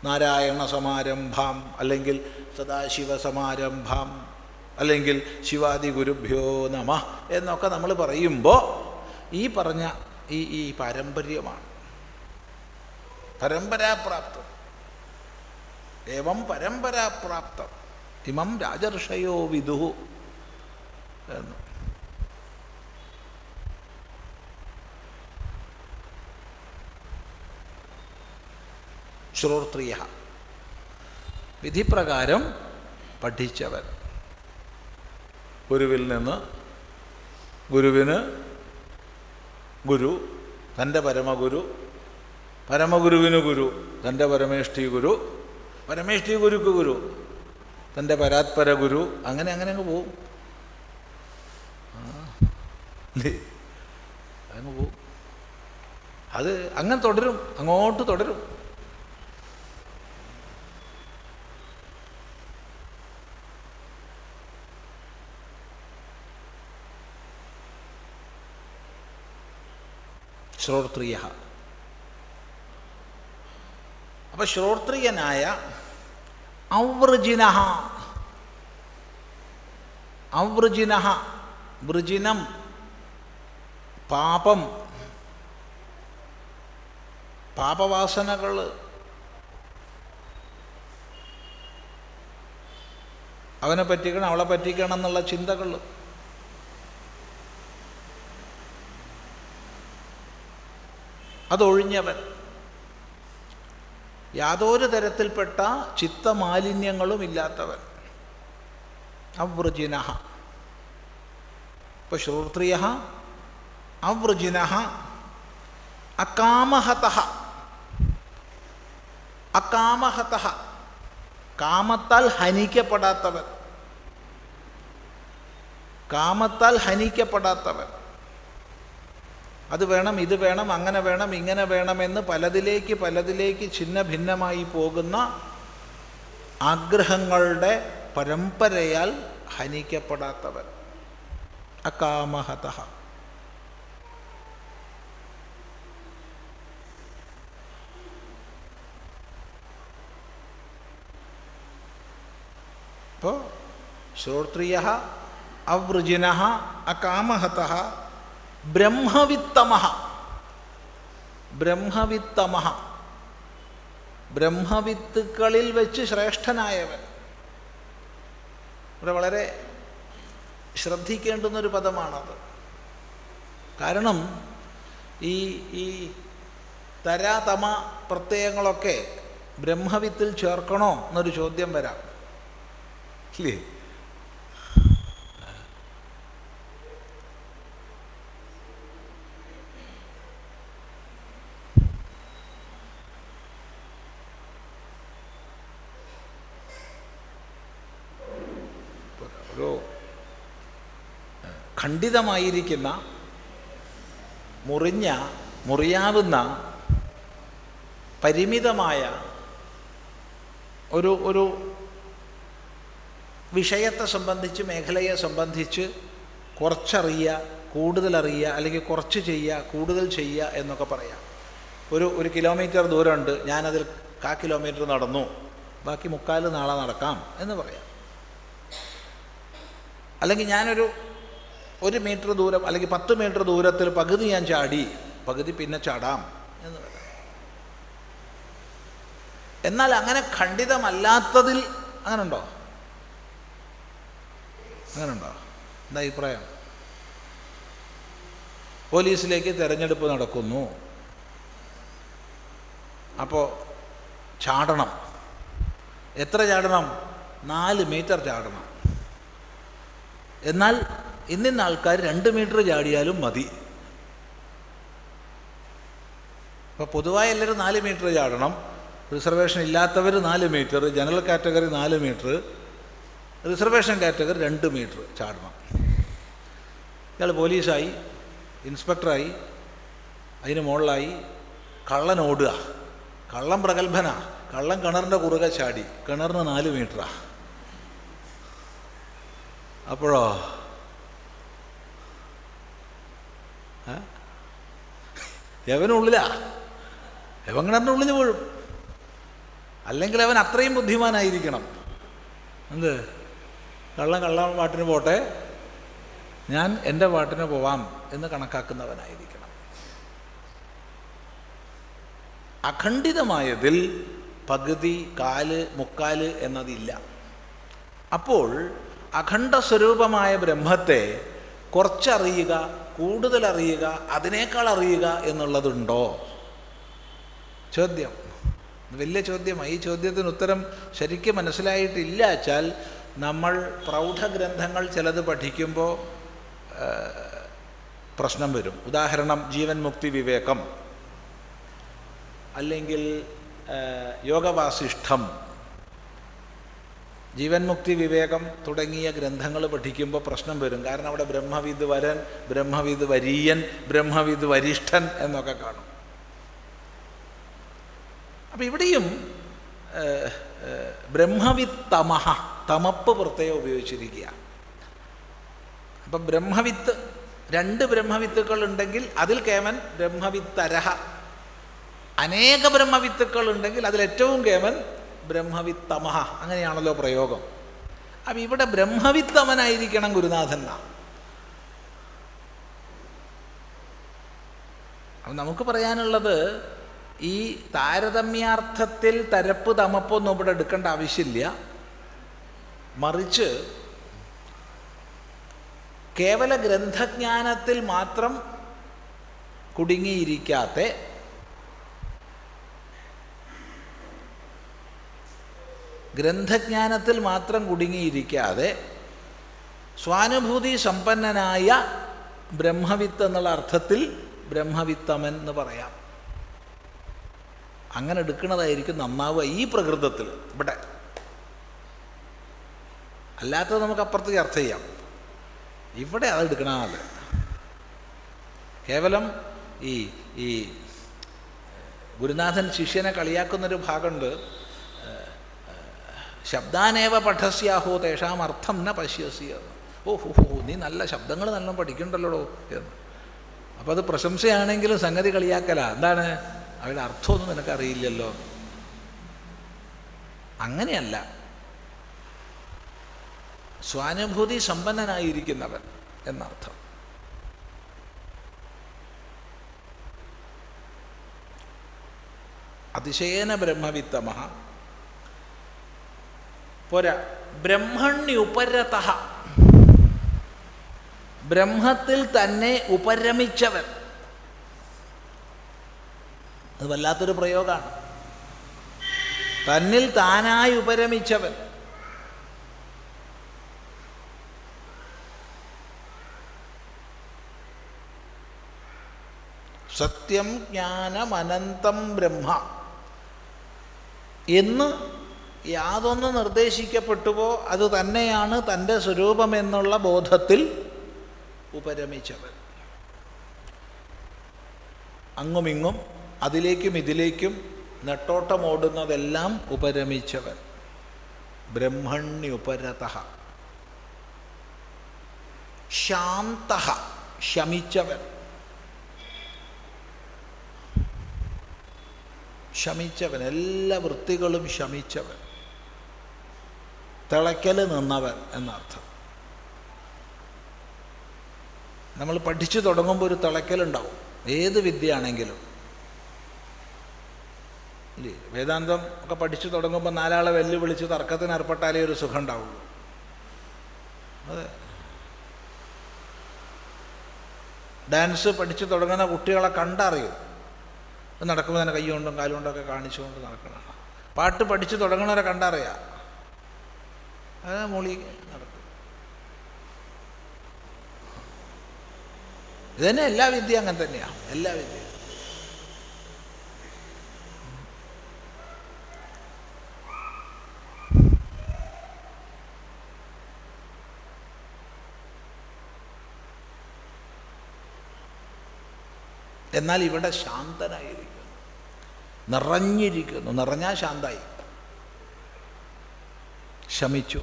നാരായണ സമാരംഭാം, അല്ലെങ്കിൽ സദാശിവ സമാരംഭാം, അല്ലെങ്കിൽ ശിവാദി ഗുരുഭ്യോ നമഃ എന്നൊക്കെ നമ്മൾ പറയുമ്പോൾ ഈ പറഞ്ഞ ഈ പാരമ്പര്യമാണ്, പരമ്പരാപ്രാപ്തം. ഏവം പരമ്പരാപ്രാപ്തം ഇമം രാജർഷയോ വിദുഃ എന്ന്. ശ്രോത്രിയ, വിധിപ്രകാരം പഠിച്ചവൻ. ഗുരുവിൽ നിന്ന് ഗുരുവിന് ഗുരു, തൻ്റെ പരമഗുരു, പരമഗുരുവിന് ഗുരു, തൻ്റെ പരമേഷ്ഠി ഗുരു, പരമേഷ്ഠി ഗുരുക്ക് ഗുരു, തൻ്റെ പരാത്പര ഗുരു, അങ്ങനെ അങ്ങനെ അങ്ങ് പോവും. അങ്ങ് പോവും. അത് അങ്ങനെ തുടരും, അങ്ങോട്ട് തുടരും. ശ്രോത്രിയ. അപ്പം ശ്രോത്രിയനായ ഔവൃജിനഃ, ഔവൃജിനഃ, വൃജിനം പാപം, പാപവാസനകൾ, അവനെ പറ്റിക്കണം അവളെ പറ്റിക്കണം എന്നുള്ള ചിന്തകൾ, അതൊഴിഞ്ഞവൻ, യാതൊരു തരത്തിൽപ്പെട്ട ചിത്തമാലിന്യങ്ങളും ഇല്ലാത്തവൻ, അവൃജിനഃ. ഇപ്പോൾ ശ്രോത്രിയ അവൃജിനഃ അകാമഹതഃ. അകാമഹതഃ, കാമത്താൽ ഹനിക്കപ്പെടാത്തവൻ, കാമത്താൽ ഹനിക്കപ്പെടാത്തവൻ. അത് വേണം, ഇത് വേണം, അങ്ങനെ വേണം, ഇങ്ങനെ വേണമെന്ന് പലതിലേക്ക് ഛിന്ന ഭിന്നമായി പോകുന്ന ആഗ്രഹങ്ങളുടെ പരമ്പരയാൽ ഹനിക്കപ്പെടാത്തവൻ, അകാമഹതഃ. അപ്പോൾ ശ്രോത്രിയ അവൃജിനഃ അകാമഹതഃ ബ്രഹ്മവിത്തമഃ. ബ്രഹ്മവിത്തമഃ, ബ്രഹ്മവിത്തുക്കളിൽ വെച്ച് ശ്രേഷ്ഠനായവൻ. ഇവിടെ വളരെ ശ്രദ്ധിക്കേണ്ടുന്നൊരു പദമാണത്. കാരണം ഈ തരാതമ പ്രത്യയങ്ങളൊക്കെ ബ്രഹ്മവിത്തിൽ ചേർക്കണോ എന്നൊരു ചോദ്യം വരാം, ഇല്ലേ? ഒരു ഖണ്ഡിതമായിരിക്കുന്ന, മുറിയാവുന്ന, പരിമിതമായ ഒരു വിഷയത്തെ സംബന്ധിച്ച്, മേഖലയെ സംബന്ധിച്ച് കുറച്ചറിയുക, കൂടുതലറിയുക, അല്ലെങ്കിൽ കുറച്ച് ചെയ്യുക, കൂടുതൽ ചെയ്യുക എന്നൊക്കെ പറയാം. ഒരു കിലോമീറ്റർ ദൂരമുണ്ട്, ഞാനതിൽ 1/4 കിലോമീറ്റർ നടന്നു, ബാക്കി 3/4 നാളെ നടക്കാം എന്ന് പറയാം. അല്ലെങ്കിൽ ഞാനൊരു 1 മീറ്റർ ദൂരം അല്ലെങ്കിൽ 10 മീറ്റർ ദൂരത്തിൽ പകുതി ഞാൻ ചാടി, പകുതി പിന്നെ ചാടാം എന്ന് പറയാം. എന്നാൽ അങ്ങനെ ഖണ്ഡിതമല്ലാത്തതിൽ അങ്ങനുണ്ടോ? അങ്ങനുണ്ടോ? എന്താ അഭിപ്രായം? പോലീസിലേക്ക് തിരഞ്ഞെടുപ്പ് നടക്കുന്നു, അപ്പോൾ ചാടണം. എത്ര ചാടണം? 4 മീറ്റർ ചാടണം. എന്നാൽ ഇന്നിന്ന ആൾക്കാർ 2 മീറ്റർ ചാടിയാലും മതി. അപ്പോൾ പൊതുവായി എല്ലാവരും 4 മീറ്റർ ചാടണം. റിസർവേഷൻ ഇല്ലാത്തവർ 4 metre, general category 4 metre, reservation category 2 metre ചാടണം. ഇയാൾ പോലീസായി, ഇൻസ്പെക്ടറായി, അതിന് മുകളിലായി കള്ളൻ ഓടുക. കള്ളൻ പ്രഗത്ഭനാ. കള്ളൻ കിണറിൻ്റെ കുറുകെ ചാടി. കിണറിന് 4 മീറ്ററാ. അപ്പോഴോ യവനുള്ളിലാ, യവൻ കിണറിൻ്റെ ഉള്ളിൽ വീഴും. അല്ലെങ്കിൽ അവൻ അത്രയും ബുദ്ധിമാനായിരിക്കണം. എന്ത്? കള്ളൻ പാട്ടിന് പോട്ടെ, ഞാൻ എൻ്റെ പാട്ടിന് പോവാം എന്ന് കണക്കാക്കുന്നവനായിരിക്കണം. അഖണ്ഡിതമായതിൽ പകുതി, കാല്, മുക്കാല് എന്നതില്ല. അപ്പോൾ അഖണ്ഡ സ്വരൂപമായ ബ്രഹ്മത്തെ കുറച്ചറിയുക, കൂടുതൽ അറിയുക, അതിനേക്കാൾ അറിയുക എന്നുള്ളതുണ്ടോ? ചോദ്യം വലിയ ചോദ്യമാണ്. ഈ ചോദ്യത്തിന് ഉത്തരം ശരിക്കും മനസ്സിലായിട്ടില്ല വെച്ചാൽ നമ്മൾ പ്രൗഢഗ്രന്ഥങ്ങൾ ചിലത് പഠിക്കുമ്പോൾ പ്രശ്നം വരും. ഉദാഹരണം ജീവൻ മുക്തി വിവേകം, അല്ലെങ്കിൽ യോഗവാസിഷ്ഠം, ജീവൻ മുക്തി വിവേകം തുടങ്ങിയ ഗ്രന്ഥങ്ങൾ പഠിക്കുമ്പോൾ പ്രശ്നം വരും. കാരണം അവിടെ ബ്രഹ്മവിദ് വരൻ, ബ്രഹ്മവിദ് വരീയൻ, ബ്രഹ്മവിദ് വരിഷ്ഠൻ എന്നൊക്കെ കാണും. അപ്പം ഇവിടെയും ബ്രഹ്മവിത്ത് തമഹ, തമപ്പ് പ്രത്യയം ഉപയോഗിച്ചിരിക്കുക. അപ്പം ബ്രഹ്മവിത്ത്, 2 ബ്രഹ്മവിത്തുക്കൾ ഉണ്ടെങ്കിൽ അതിൽ കേവൻ ബ്രഹ്മവിത്തരഹ. അനേക ബ്രഹ്മവിത്തുക്കൾ ഉണ്ടെങ്കിൽ അതിലേറ്റവും കേവൻ ബ്രഹ്മവിത്തമഹ. അങ്ങനെയാണല്ലോ പ്രയോഗം. അപ്പം ഇവിടെ ബ്രഹ്മവിത്തമനായിരിക്കണം ഗുരുനാഥൻ. അപ്പം നമുക്ക് പറയാനുള്ളത്, ഈ താരതമ്യാർത്ഥത്തിൽ തരപ്പ് തമപ്പൊന്നും ഇവിടെ എടുക്കേണ്ട ആവശ്യമില്ല. മറിച്ച് കേവല ഗ്രന്ഥജ്ഞാനത്തിൽ മാത്രം കുടുങ്ങിയിരിക്കാത്ത, ഗ്രന്ഥജ്ഞാനത്തിൽ മാത്രം കുടുങ്ങിയിരിക്കാതെ സ്വാനുഭൂതി സമ്പന്നനായ ബ്രഹ്മവിത്ത് എന്നുള്ള അർത്ഥത്തിൽ ബ്രഹ്മവിത്തമൻ എന്ന് പറയാം. അങ്ങനെ എടുക്കുന്നതായിരിക്കും നന്നാവുക ഈ പ്രകൃതത്തിൽ. ഇവിടെ അല്ലാത്തത് നമുക്ക് അപ്പുറത്തേക്ക് അർത്ഥം ചെയ്യാം. ഇവിടെ അത് എടുക്കണമല്ല. കേവലം ഈ ഗുരുനാഥൻ ശിഷ്യനെ കളിയാക്കുന്നൊരു ഭാഗമുണ്ട്. ശബ്ദാനേവ പഠസ്യാഹോ തേഷാം അർത്ഥം ന പശ്യസി എന്ന്. ഓഹോ, നീ നല്ല ശബ്ദങ്ങൾ നല്ല പഠിക്കണ്ടല്ലോ എന്ന്. അപ്പോൾ അത് പ്രശംസയാണെങ്കിലും സംഗതി കളിയാക്കല. എന്താണ്? അവരുടെ അർത്ഥമൊന്നും നിനക്കറിയില്ലല്ലോ. അങ്ങനെയല്ല. സ്വാനുഭൂതി സമ്പന്നനായിരിക്കുന്നവൻ എന്നർത്ഥം. അതിശയേന ബ്രഹ്മവിത്തമഃ. പോരാ, ബ്രഹ്മണ്യുപരതഃ, ബ്രഹ്മത്തിൽ തന്നെ ഉപരമിച്ചവൻ. അത് വല്ലാത്തൊരു പ്രയോഗമാണ്. തന്നിൽ താനായി ഉപരമിച്ചവൻ. സത്യം ജ്ഞാനം അനന്തം ബ്രഹ്മ എന്ന് യാതൊന്ന് നിർദ്ദേശിക്കപ്പെട്ടുവോ അത് തന്നെയാണ് തൻ്റെ സ്വരൂപമെന്നുള്ള ബോധത്തിൽ ഉപരമിച്ചവൻ. അങ്ങുമിങ്ങും അതിലേക്കും ഇതിലേക്കും നെട്ടോട്ടമോടുന്നതെല്ലാം ഉപരമിച്ചവൻ. ബ്രഹ്മണ്യുപരതഃ. ശാന്തഃ, ശമിച്ചവൻ. ശമിച്ചവൻ, എല്ലാ വൃത്തികളും ശമിച്ചവൻ. തിളയ്ക്കൽ നിന്നവൻ എന്നർത്ഥം. നമ്മൾ പഠിച്ചു തുടങ്ങുമ്പോൾ ഒരു തിളയ്ക്കലുണ്ടാവും, ഏത് വിദ്യയാണെങ്കിലും. ഇല്ലേ, വേദാന്തം ഒക്കെ പഠിച്ചു തുടങ്ങുമ്പോൾ 4 ആളെ വെല്ലുവിളിച്ച് തർക്കത്തിന് ഏർപ്പെട്ടാലേ ഒരു സുഖം ഉണ്ടാവുള്ളൂ. അതെ. ഡാൻസ് പഠിച്ചു തുടങ്ങുന്ന കുട്ടികളെ കണ്ടറിയും. നടക്കുമ്പോൾ തന്നെ കൈ കൊണ്ടും കാലുകൊണ്ടൊക്കെ കാണിച്ചുകൊണ്ട് നടക്കണം. പാട്ട് പഠിച്ചു തുടങ്ങണവരെ കണ്ടറിയാം. അത് മൂളി നടക്കും. ഇതന്നെ എല്ലാ വിദ്യ അങ്ങനെ തന്നെയാണ്. എല്ലാ വിദ്യ എന്നാൽ ഇവിടെ ശാന്തനായിരിക്കുന്നു, നിറഞ്ഞിരിക്കുന്നു. നിറഞ്ഞാൽ ശാന്തായി, ശമിച്ചു.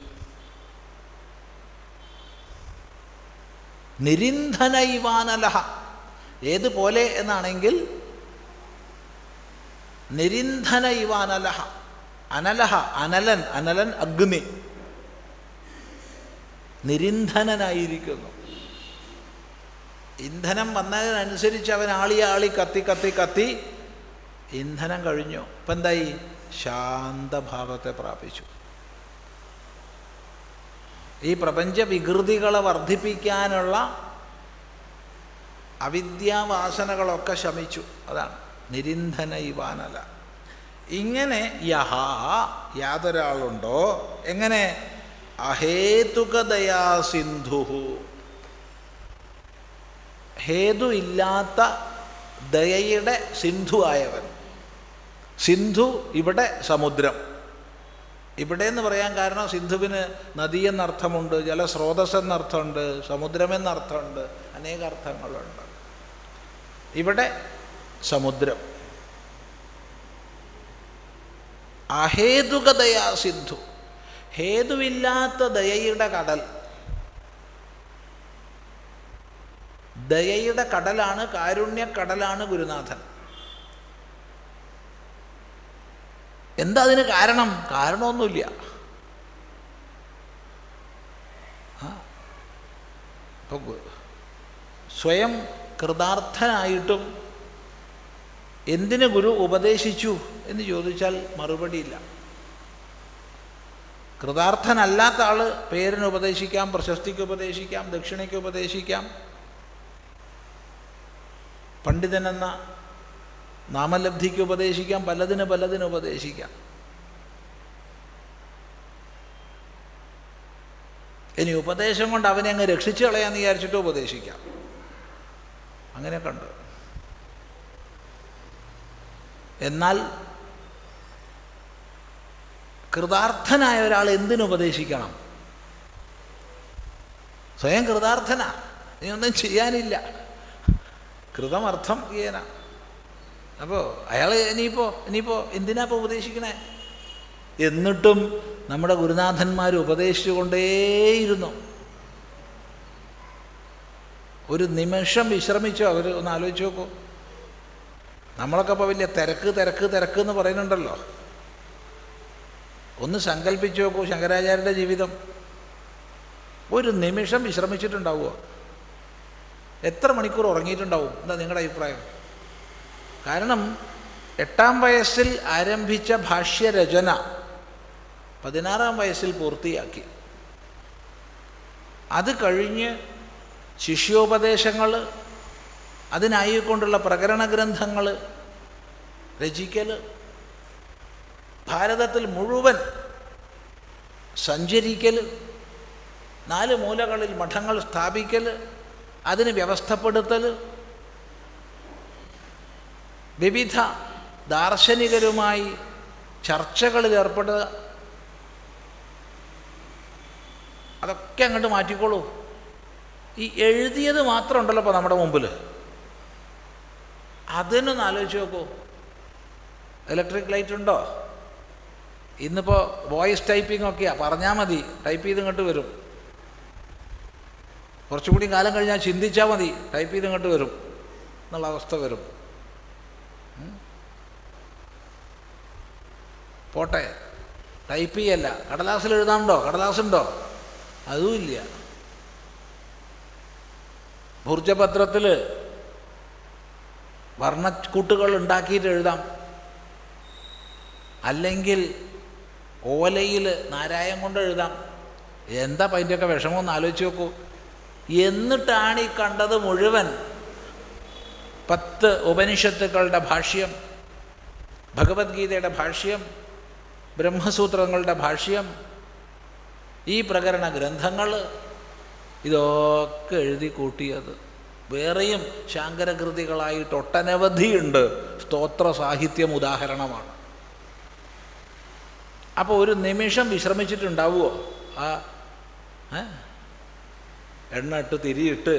നിരിന്ധനൈവാനലഹ, ഏതുപോലെ എന്നാണെങ്കിൽ നിരിന്ധനൈവാനലഹ. അനലഹ, അനലൻ, അനലൻ അഗ്നി. നിരിന്ധനായിരിക്കുന്നു. ഇന്ധനം വന്നതിനനുസരിച്ച് അവൻ ആളി കത്തി കത്തി കത്തി ഇന്ധനം കഴിഞ്ഞു. ഇപ്പം എന്തായി? ശാന്തഭാവത്തെ പ്രാപിച്ചു. ഈ പ്രപഞ്ച വികൃതികളെ വർദ്ധിപ്പിക്കാനുള്ള അവിദ്യാവാസനകളൊക്കെ ശമിച്ചു. അതാണ് നിരിന്ധന ഇവാനല. ഇങ്ങനെ യാതൊരാളുണ്ടോ, എങ്ങനെ? അഹേതുകദയാ സിന്ധു, ഹേതു ഇല്ലാത്ത ദയയുടെ സിന്ധു ആയവൻ. സിന്ധു ഇവിടെ സമുദ്രം. ഇവിടെ എന്ന് പറയാൻ കാരണം സിന്ധുവിന് നദി എന്നർത്ഥമുണ്ട്, ജലസ്രോതസ് എന്നർത്ഥമുണ്ട്, സമുദ്രമെന്നർത്ഥമുണ്ട്, അനേക അർത്ഥങ്ങളുണ്ട്. ഇവിടെ സമുദ്രം. അഹേതുകദയാ സിന്ധു, ഹേതുവില്ലാത്ത ദയയുടെ കടൽ. ദയയുടെ കടലാണ്, കാരുണ്യക്കടലാണ് ഗുരുനാഥൻ. എന്താ അതിന് കാരണം? കാരണമൊന്നുമില്ല. അപ്പോൾ സ്വയം കൃതാർത്ഥനായിട്ടും എന്തിന് ഗുരു ഉപദേശിച്ചു എന്ന് ചോദിച്ചാൽ മറുപടിയില്ല. കൃതാർത്ഥനല്ലാത്ത ആൾ പേരിന് ഉപദേശിക്കാം, പ്രശസ്തിക്ക് ഉപദേശിക്കാം, ദക്ഷിണയ്ക്ക് ഉപദേശിക്കാം, പണ്ഡിതനെന്ന നാമലബ്ധിക്ക് ഉപദേശിക്കാം, പലതിന് ഉപദേശിക്കാം. ഇനി ഉപദേശം കൊണ്ട് അവനെ അങ്ങ് രക്ഷിച്ചു കളയാന്ന് വിചാരിച്ചിട്ട് ഉപദേശിക്കാം. അങ്ങനെ കണ്ടു. എന്നാൽ കൃതാർത്ഥനായ ഒരാൾ എന്തിനുപദേശിക്കണം? സ്വയം കൃതാർത്ഥനാ, ഇനി ഒന്നും ചെയ്യാനില്ല. കൃതമർത്ഥം ചെയ്യന. അപ്പോൾ അയാൾ ഇനിയിപ്പോൾ എന്തിനാ ഇപ്പോൾ ഉപദേശിക്കണേ? എന്നിട്ടും നമ്മുടെ ഗുരുനാഥന്മാർ ഉപദേശിച്ചുകൊണ്ടേയിരുന്നു. ഒരു നിമിഷം വിശ്രമിച്ചോ അവർ? ഒന്ന് ആലോചിച്ച് നോക്കൂ. നമ്മളൊക്കെ ഇപ്പോൾ വലിയ തിരക്ക് എന്ന് പറയുന്നുണ്ടല്ലോ. ഒന്ന് സങ്കല്പിച്ച് നോക്കൂ ശങ്കരാചാര്യരുടെ ജീവിതം. ഒരു നിമിഷം വിശ്രമിച്ചിട്ടുണ്ടാവുമോ? എത്ര മണിക്കൂർ ഉറങ്ങിയിട്ടുണ്ടാവും? എന്താ നിങ്ങളുടെ അഭിപ്രായം? കാരണം 8-ാം വയസ്സിൽ ആരംഭിച്ച ഭാഷ്യരചന 16-ാം വയസ്സിൽ പൂർത്തിയാക്കി. അത് കഴിഞ്ഞ് ശിഷ്യോപദേശങ്ങൾ, അതിനായിക്കൊണ്ടുള്ള പ്രകരണ ഗ്രന്ഥങ്ങൾ രചിക്കൽ, ഭാരതത്തിൽ മുഴുവൻ സഞ്ചരിക്കൽ, 4 മൂലകളിൽ മഠങ്ങൾ സ്ഥാപിക്കൽ, അതിന് വ്യവസ്ഥപ്പെടുത്തൽ, വിവിധ ദാർശനികരുമായി ചർച്ചകളിൽ ഏർപ്പെടുക, അതൊക്കെ അങ്ങോട്ട് മാറ്റിക്കോളൂ. ഈ എഴുതിയത് മാത്രം ഉണ്ടല്ലോ ഇപ്പോൾ നമ്മുടെ മുമ്പിൽ. അതിനൊന്ന് ആലോചിച്ച് നോക്കൂ. ഇലക്ട്രിക് ലൈറ്റ് ഉണ്ടോ? ഇന്നിപ്പോൾ വോയിസ് ടൈപ്പിംഗ് ഒക്കെയാണ്. പറഞ്ഞാൽ മതി, ടൈപ്പ് ചെയ്ത് ഇങ്ങോട്ട് വരും. കുറച്ചുകൂടി കാലം കഴിഞ്ഞാൽ ചിന്തിച്ചാൽ മതി, ടൈപ്പ് ചെയ്ത് ഇങ്ങോട്ട് വരും എന്നുള്ള അവസ്ഥ വരും. പോട്ടെ, ടൈപ്പ് ചെയ്യല്ല, കടലാസിൽ എഴുതാനുണ്ടോ? കടലാസുണ്ടോ? അതുമില്ല. ഭൂർജപത്രത്തിൽ വർണ്ണക്കൂട്ടുകൾ ഉണ്ടാക്കിയിട്ട് എഴുതാം, അല്ലെങ്കിൽ ഓലയിൽ നാരായം കൊണ്ട് എഴുതാം. എന്താ അപ്പം അതിൻ്റെയൊക്കെ വിഷമമൊന്ന് ആലോചിച്ച് നോക്കൂ. എന്നിട്ടാണ് ഈ കണ്ടത് മുഴുവൻ 10 ഉപനിഷത്തുക്കളുടെ ഭാഷ്യം, ഭഗവത്ഗീതയുടെ ഭാഷ്യം, ബ്രഹ്മസൂത്രങ്ങളുടെ ഭാഷ്യം, ഈ പ്രകരണ ഗ്രന്ഥങ്ങൾ, ഇതൊക്കെ എഴുതി കൂട്ടിയത്. വേറെയും ശാങ്കരകൃതികളായിട്ട് ഒട്ടനവധിയുണ്ട്. സ്തോത്ര സാഹിത്യം ഉദാഹരണമാണ്. അപ്പോൾ ഒരു നിമിഷം വിശ്രമിച്ചിട്ടുണ്ടാവുമോ? ആ എണ്ണ ഇട്ട് തിരിയിട്ട്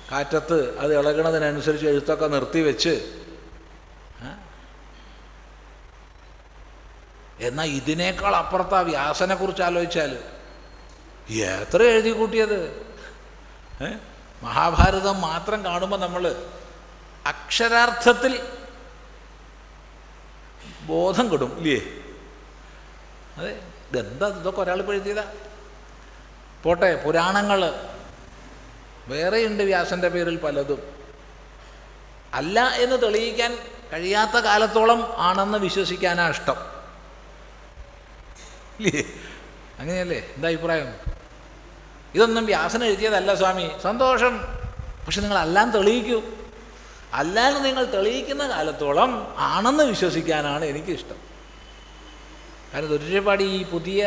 കാറ്റത്ത് അത് ഇളകണതിനനുസരിച്ച് എഴുത്തൊക്കെ നിർത്തിവെച്ച്, എന്നാൽ ഇതിനേക്കാൾ അപ്പുറത്താ വ്യാസനെക്കുറിച്ച് ആലോചിച്ചാൽ എത്ര എഴുതി കൂട്ടിയത്. മഹാഭാരതം മാത്രം കാണുമ്പോൾ നമ്മൾ അക്ഷരാർത്ഥത്തിൽ ബോധം കെടും ഇല്ലേ? അതെ, ഇതെന്താ ഇതൊക്കെ ഒരാൾ എഴുതിയതാ? പോട്ടെ, പുരാണങ്ങൾ വേറെയുണ്ട് വ്യാസൻ്റെ പേരിൽ പലതും. അല്ല എന്ന് തെളിയിക്കാൻ കഴിയാത്ത കാലത്തോളം ആണെന്ന് വിശ്വസിക്കാനാ ഇഷ്ടം ഇല്ലേ? അങ്ങനെയല്ലേ? എന്താ അഭിപ്രായം? ഇതൊന്നും വ്യാസൻ എഴുതിയതല്ല സ്വാമി, സന്തോഷം. പക്ഷെ നിങ്ങൾ അല്ലാന്ന് തെളിയിക്കൂ. അല്ലാന്ന് നിങ്ങൾ തെളിയിക്കുന്ന കാലത്തോളം ആണെന്ന് വിശ്വസിക്കാനാണ് എനിക്കിഷ്ടം. കാരണം ഒരുപാട് ഈ പുതിയ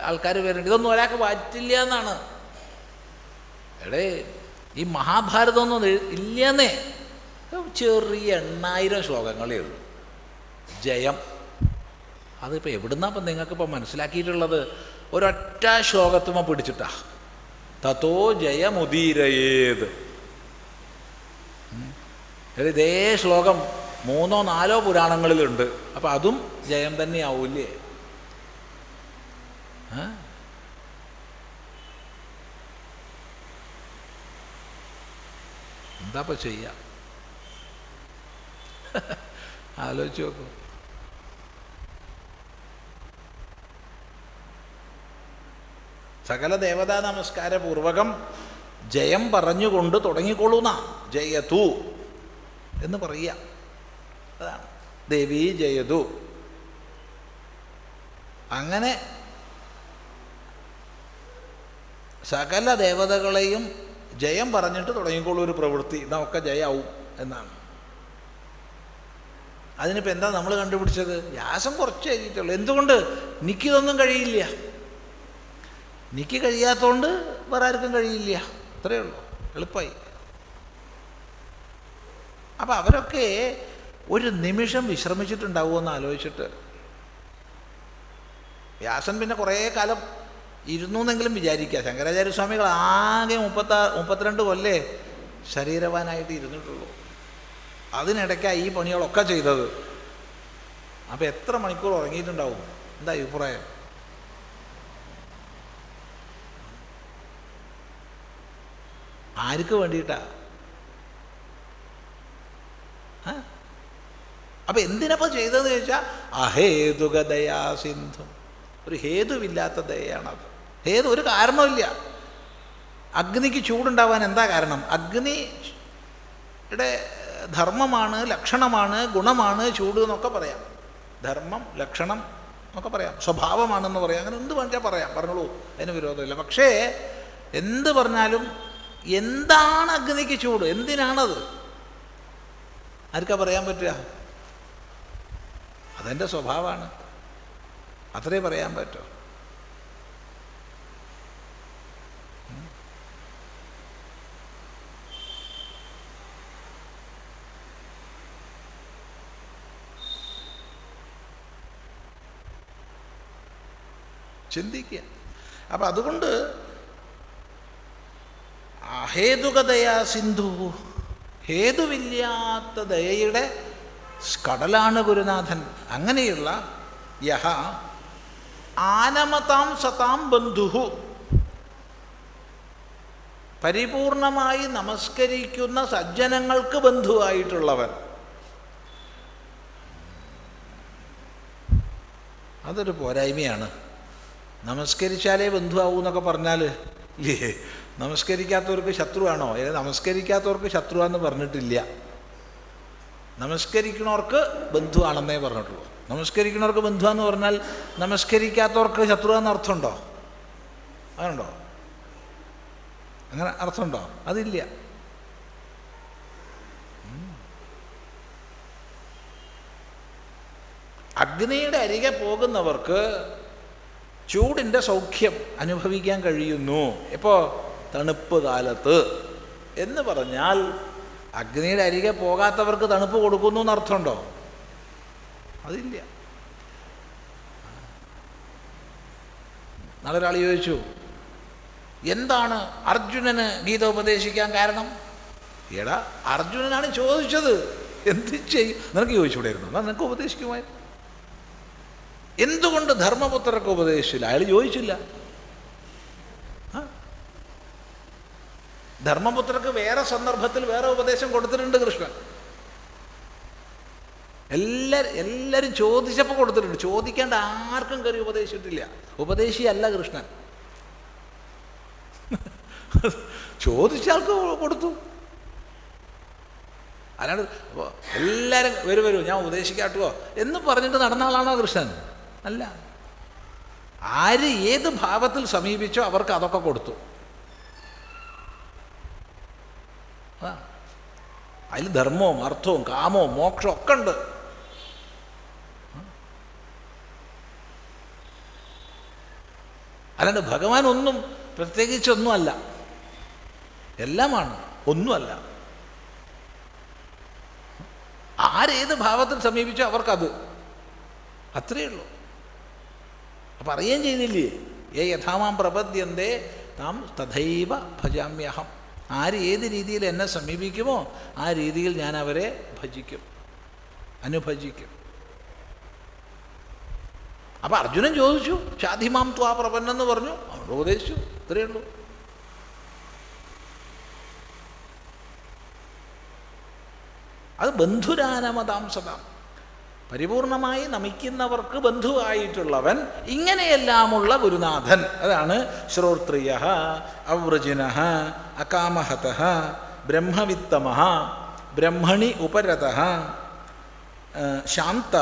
ആൾക്കാർ വരുന്നുണ്ട്, ഇതൊന്നും ഒരാൾക്ക് പറ്റില്ല എന്നാണ്. എടേ, ഈ മഹാഭാരതമൊന്നും ഇല്ലെന്നേ. ചെറിയ 8000 ശ്ലോകങ്ങളേ ഉള്ളൂ. ജയം അതിപ്പോൾ എവിടുന്നാ ഇപ്പം നിങ്ങൾക്കിപ്പോൾ മനസ്സിലാക്കിയിട്ടുള്ളത്? ഒരൊറ്റ ശ്ലോകത്തുമ പിടിച്ചിട്ടാ തത്തോ ജയമുദീരയേത്. ഇതേ ശ്ലോകം 3 or 4 പുരാണങ്ങളിലുണ്ട്. അപ്പം അതും ജയം തന്നെയാവൂല്ലേ? എന്താപ്പം ചെയ്യാം? ആലോചിച്ച് നോക്കൂ. സകല ദേവതാ നമസ്കാരപൂർവകം ജയം പറഞ്ഞുകൊണ്ട് തുടങ്ങിക്കൊള്ളുന്ന ജയതു എന്ന് പറയുക. അതാണ് ദേവി ജയതു. അങ്ങനെ സകല ദേവതകളെയും ജയം പറഞ്ഞിട്ട് തുടങ്ങിക്കൊള്ളൂ ഒരു പ്രവൃത്തി, ഇതൊക്കെ ജയാവും എന്നാണ്. അതിനിപ്പോൾ എന്താ നമ്മൾ കണ്ടുപിടിച്ചത്? വ്യാസം കുറച്ച് എഴുതിയിട്ടുള്ളൂ. എന്തുകൊണ്ട്? എനിക്കിതൊന്നും കഴിയില്ല. എനിക്ക് കഴിയാത്തതുകൊണ്ട് വേറെ ആർക്കും കഴിയില്ല. അത്രയേ ഉള്ളൂ. എളുപ്പമായി. അപ്പം അവരൊക്കെ ഒരു നിമിഷം വിശ്രമിച്ചിട്ടുണ്ടാവുമെന്ന് ആലോചിച്ചിട്ട്. വ്യാസൻ പിന്നെ കുറേ കാലം ഇരുന്നു എന്നെങ്കിലും വിചാരിക്കുക. ശങ്കരാചാര്യസ്വാമികൾ ആകെ 32 കൊല്ലേ ശരീരവാനായിട്ട് ഇരുന്നിട്ടുള്ളൂ. അതിനിടയ്ക്കാണ് ഈ പണികളൊക്കെ ചെയ്തത്. അപ്പം എത്ര മണിക്കൂർ ഉറങ്ങിയിട്ടുണ്ടാവും? എന്താ അഭിപ്രായം? ആർക്ക് വേണ്ടിയിട്ടാ? അപ്പം എന്തിനപ്പം ചെയ്തതെന്ന് ചോദിച്ചാൽ അഹേതുക ദയാസിന്ധു. ഒരു ഹേതുവില്ലാത്ത ദയയാണത്. ഹേതു ഒരു കാരണമില്ല. അഗ്നിക്ക് ചൂടുണ്ടാവാൻ എന്താ കാരണം? അഗ്നിയുടെ ധർമ്മമാണ്, ലക്ഷണമാണ്, ഗുണമാണ് ചൂട് എന്നൊക്കെ പറയാം. ധർമ്മം, ലക്ഷണം എന്നൊക്കെ പറയാം, സ്വഭാവമാണെന്ന് പറയാം. അങ്ങനെ എന്ത് വേണ്ടിയാൽ പറയാം, പറഞ്ഞോളൂ, അതിന് വിരോധമില്ല. പക്ഷേ എന്ത് പറഞ്ഞാലും എന്താണ് അഗ്നിക്ക് ചൂട്? എന്തിനാണത്? ആർക്കാ പറയാൻ പറ്റുക? അതെൻ്റെ സ്വഭാവമാണ്, അത്രേ പറയാൻ പറ്റൂ. ചിന്തിക്കുക. അപ്പം അതുകൊണ്ട് അഹേതുകദയാ സിന്ധു, ഹേതുവില്ലാത്ത ദയയുടെ കടലാണ് ഗുരുനാഥൻ. അങ്ങനെയുള്ള യഹ ആനമതാം സതാം ബന്ധുഹു, പരിപൂർണമായി നമസ്കരിക്കുന്ന സജ്ജനങ്ങൾക്ക് ബന്ധുവായിട്ടുള്ളവൻ. അതൊരു പോരായ്മയാണ്. നമസ്കരിച്ചാലേ ബന്ധുവാവൂ എന്നൊക്കെ പറഞ്ഞാൽ ഇല്ലേ? നമസ്കരിക്കാത്തവർക്ക് ശത്രുവാണോ? നമസ്കരിക്കാത്തവർക്ക് ശത്രുവാന്ന് പറഞ്ഞിട്ടില്ല. നമസ്കരിക്കുന്നവർക്ക് ബന്ധുവാണെന്നേ പറഞ്ഞിട്ടുള്ളൂ. നമസ്കരിക്കുന്നവർക്ക് ബന്ധുവാന്ന് പറഞ്ഞാൽ നമസ്കരിക്കാത്തവർക്ക് ശത്രുവാന്ന് അർത്ഥമുണ്ടോ? അതുണ്ടോ? അങ്ങനെ അർത്ഥമുണ്ടോ? അതില്ല. അഗ്നിയുടെ അരികെ പോകുന്നവർക്ക് ചൂടിൻ്റെ സൗഖ്യം അനുഭവിക്കാൻ കഴിയുന്നു. ഇപ്പോൾ തണുപ്പ് കാലത്ത് എന്ന് പറഞ്ഞാൽ അഗ്നിയുടെ അരികെ പോകാത്തവർക്ക് തണുപ്പ് കൊടുക്കുന്നു എന്നർത്ഥമുണ്ടോ? അതില്ല. നാളെ ഒരാൾ ചോദിച്ചു, എന്താണ് അർജുനന് ഗീത ഉപദേശിക്കാൻ കാരണം? എടാ, അർജുനനാണ് ചോദിച്ചത്, എന്ത് ചെയ്യും? നിനക്ക് ചോദിച്ചുകൂടായിരുന്നു, എന്നാൽ നിനക്ക് ഉപദേശിക്കുമായിരുന്നു. എന്തുകൊണ്ട് ധർമ്മപുത്രർക്ക് ഉപദേശിച്ചില്ല? അയാൾ ചോദിച്ചില്ല. ധർമ്മപുത്രർക്ക് വേറെ സന്ദർഭത്തിൽ വേറെ ഉപദേശം കൊടുത്തിട്ടുണ്ട് കൃഷ്ണൻ. എല്ലാവരും ചോദിച്ചപ്പോൾ കൊടുത്തിട്ടുണ്ട്. ചോദിക്കേണ്ട ആർക്കും കയറി ഉപദേശിച്ചിട്ടില്ല. ഉപദേശിയല്ല കൃഷ്ണൻ, ചോദിച്ച ആൾക്ക് കൊടുത്തു. അല്ലാണ്ട് എല്ലാവരും വരൂ ഞാൻ ഉപദേശിക്കാട്ടുവോ എന്ന് പറഞ്ഞിട്ട് നടന്ന ആളാണോ കൃഷ്ണൻ? അല്ല. ആര് ഏത് ഭാവത്തിൽ സമീപിച്ചോ അവർക്ക് അതൊക്കെ കൊടുത്തു. അതിൽ ധർമ്മവും അർത്ഥവും കാമവും മോക്ഷവും ഒക്കെ ഉണ്ട്. അല്ലാണ്ട് ഭഗവാൻ ഒന്നും പ്രത്യേകിച്ചൊന്നുമല്ല, എല്ലാമാണ്, ഒന്നുമല്ല. ആരേത് ഭാവത്തിൽ സമീപിച്ചോ അവർക്കത്, അത്രയേ ഉള്ളൂ. അപ്പം അറിയുകയും ചെയ്തില്ലേ, ഏ യഥാമാം പ്രപദ്യന്തേ താം തഥൈവ ഭജാമ്യഹം. ആര് ഏത് രീതിയിൽ എന്നെ സമീപിക്കുമോ ആ രീതിയിൽ ഞാൻ അവരെ ഭജിക്കും, അനുഭജിക്കും. അപ്പം അർജുനൻ ചോദിച്ചു, ശാധിമാം ത്വാ പ്രപന്നെന്ന് പറഞ്ഞു, അവനോട് ഉപദേശിച്ചു, ഇത്രയേ ഉള്ളൂ. അത് ബന്ധുരാനമതാം സദാം, പരിപൂർണമായി നമിക്കുന്നവർക്ക് ബന്ധുവായിട്ടുള്ളവൻ, ഇങ്ങനെയെല്ലാമുള്ള ഗുരുനാഥൻ. അതാണ് ശ്രോത്രിയ അവ്രജിന അകാമഹത ബ്രഹ്മവിത്തമ ബ്രഹ്മണി ഉപരത ശാന്ത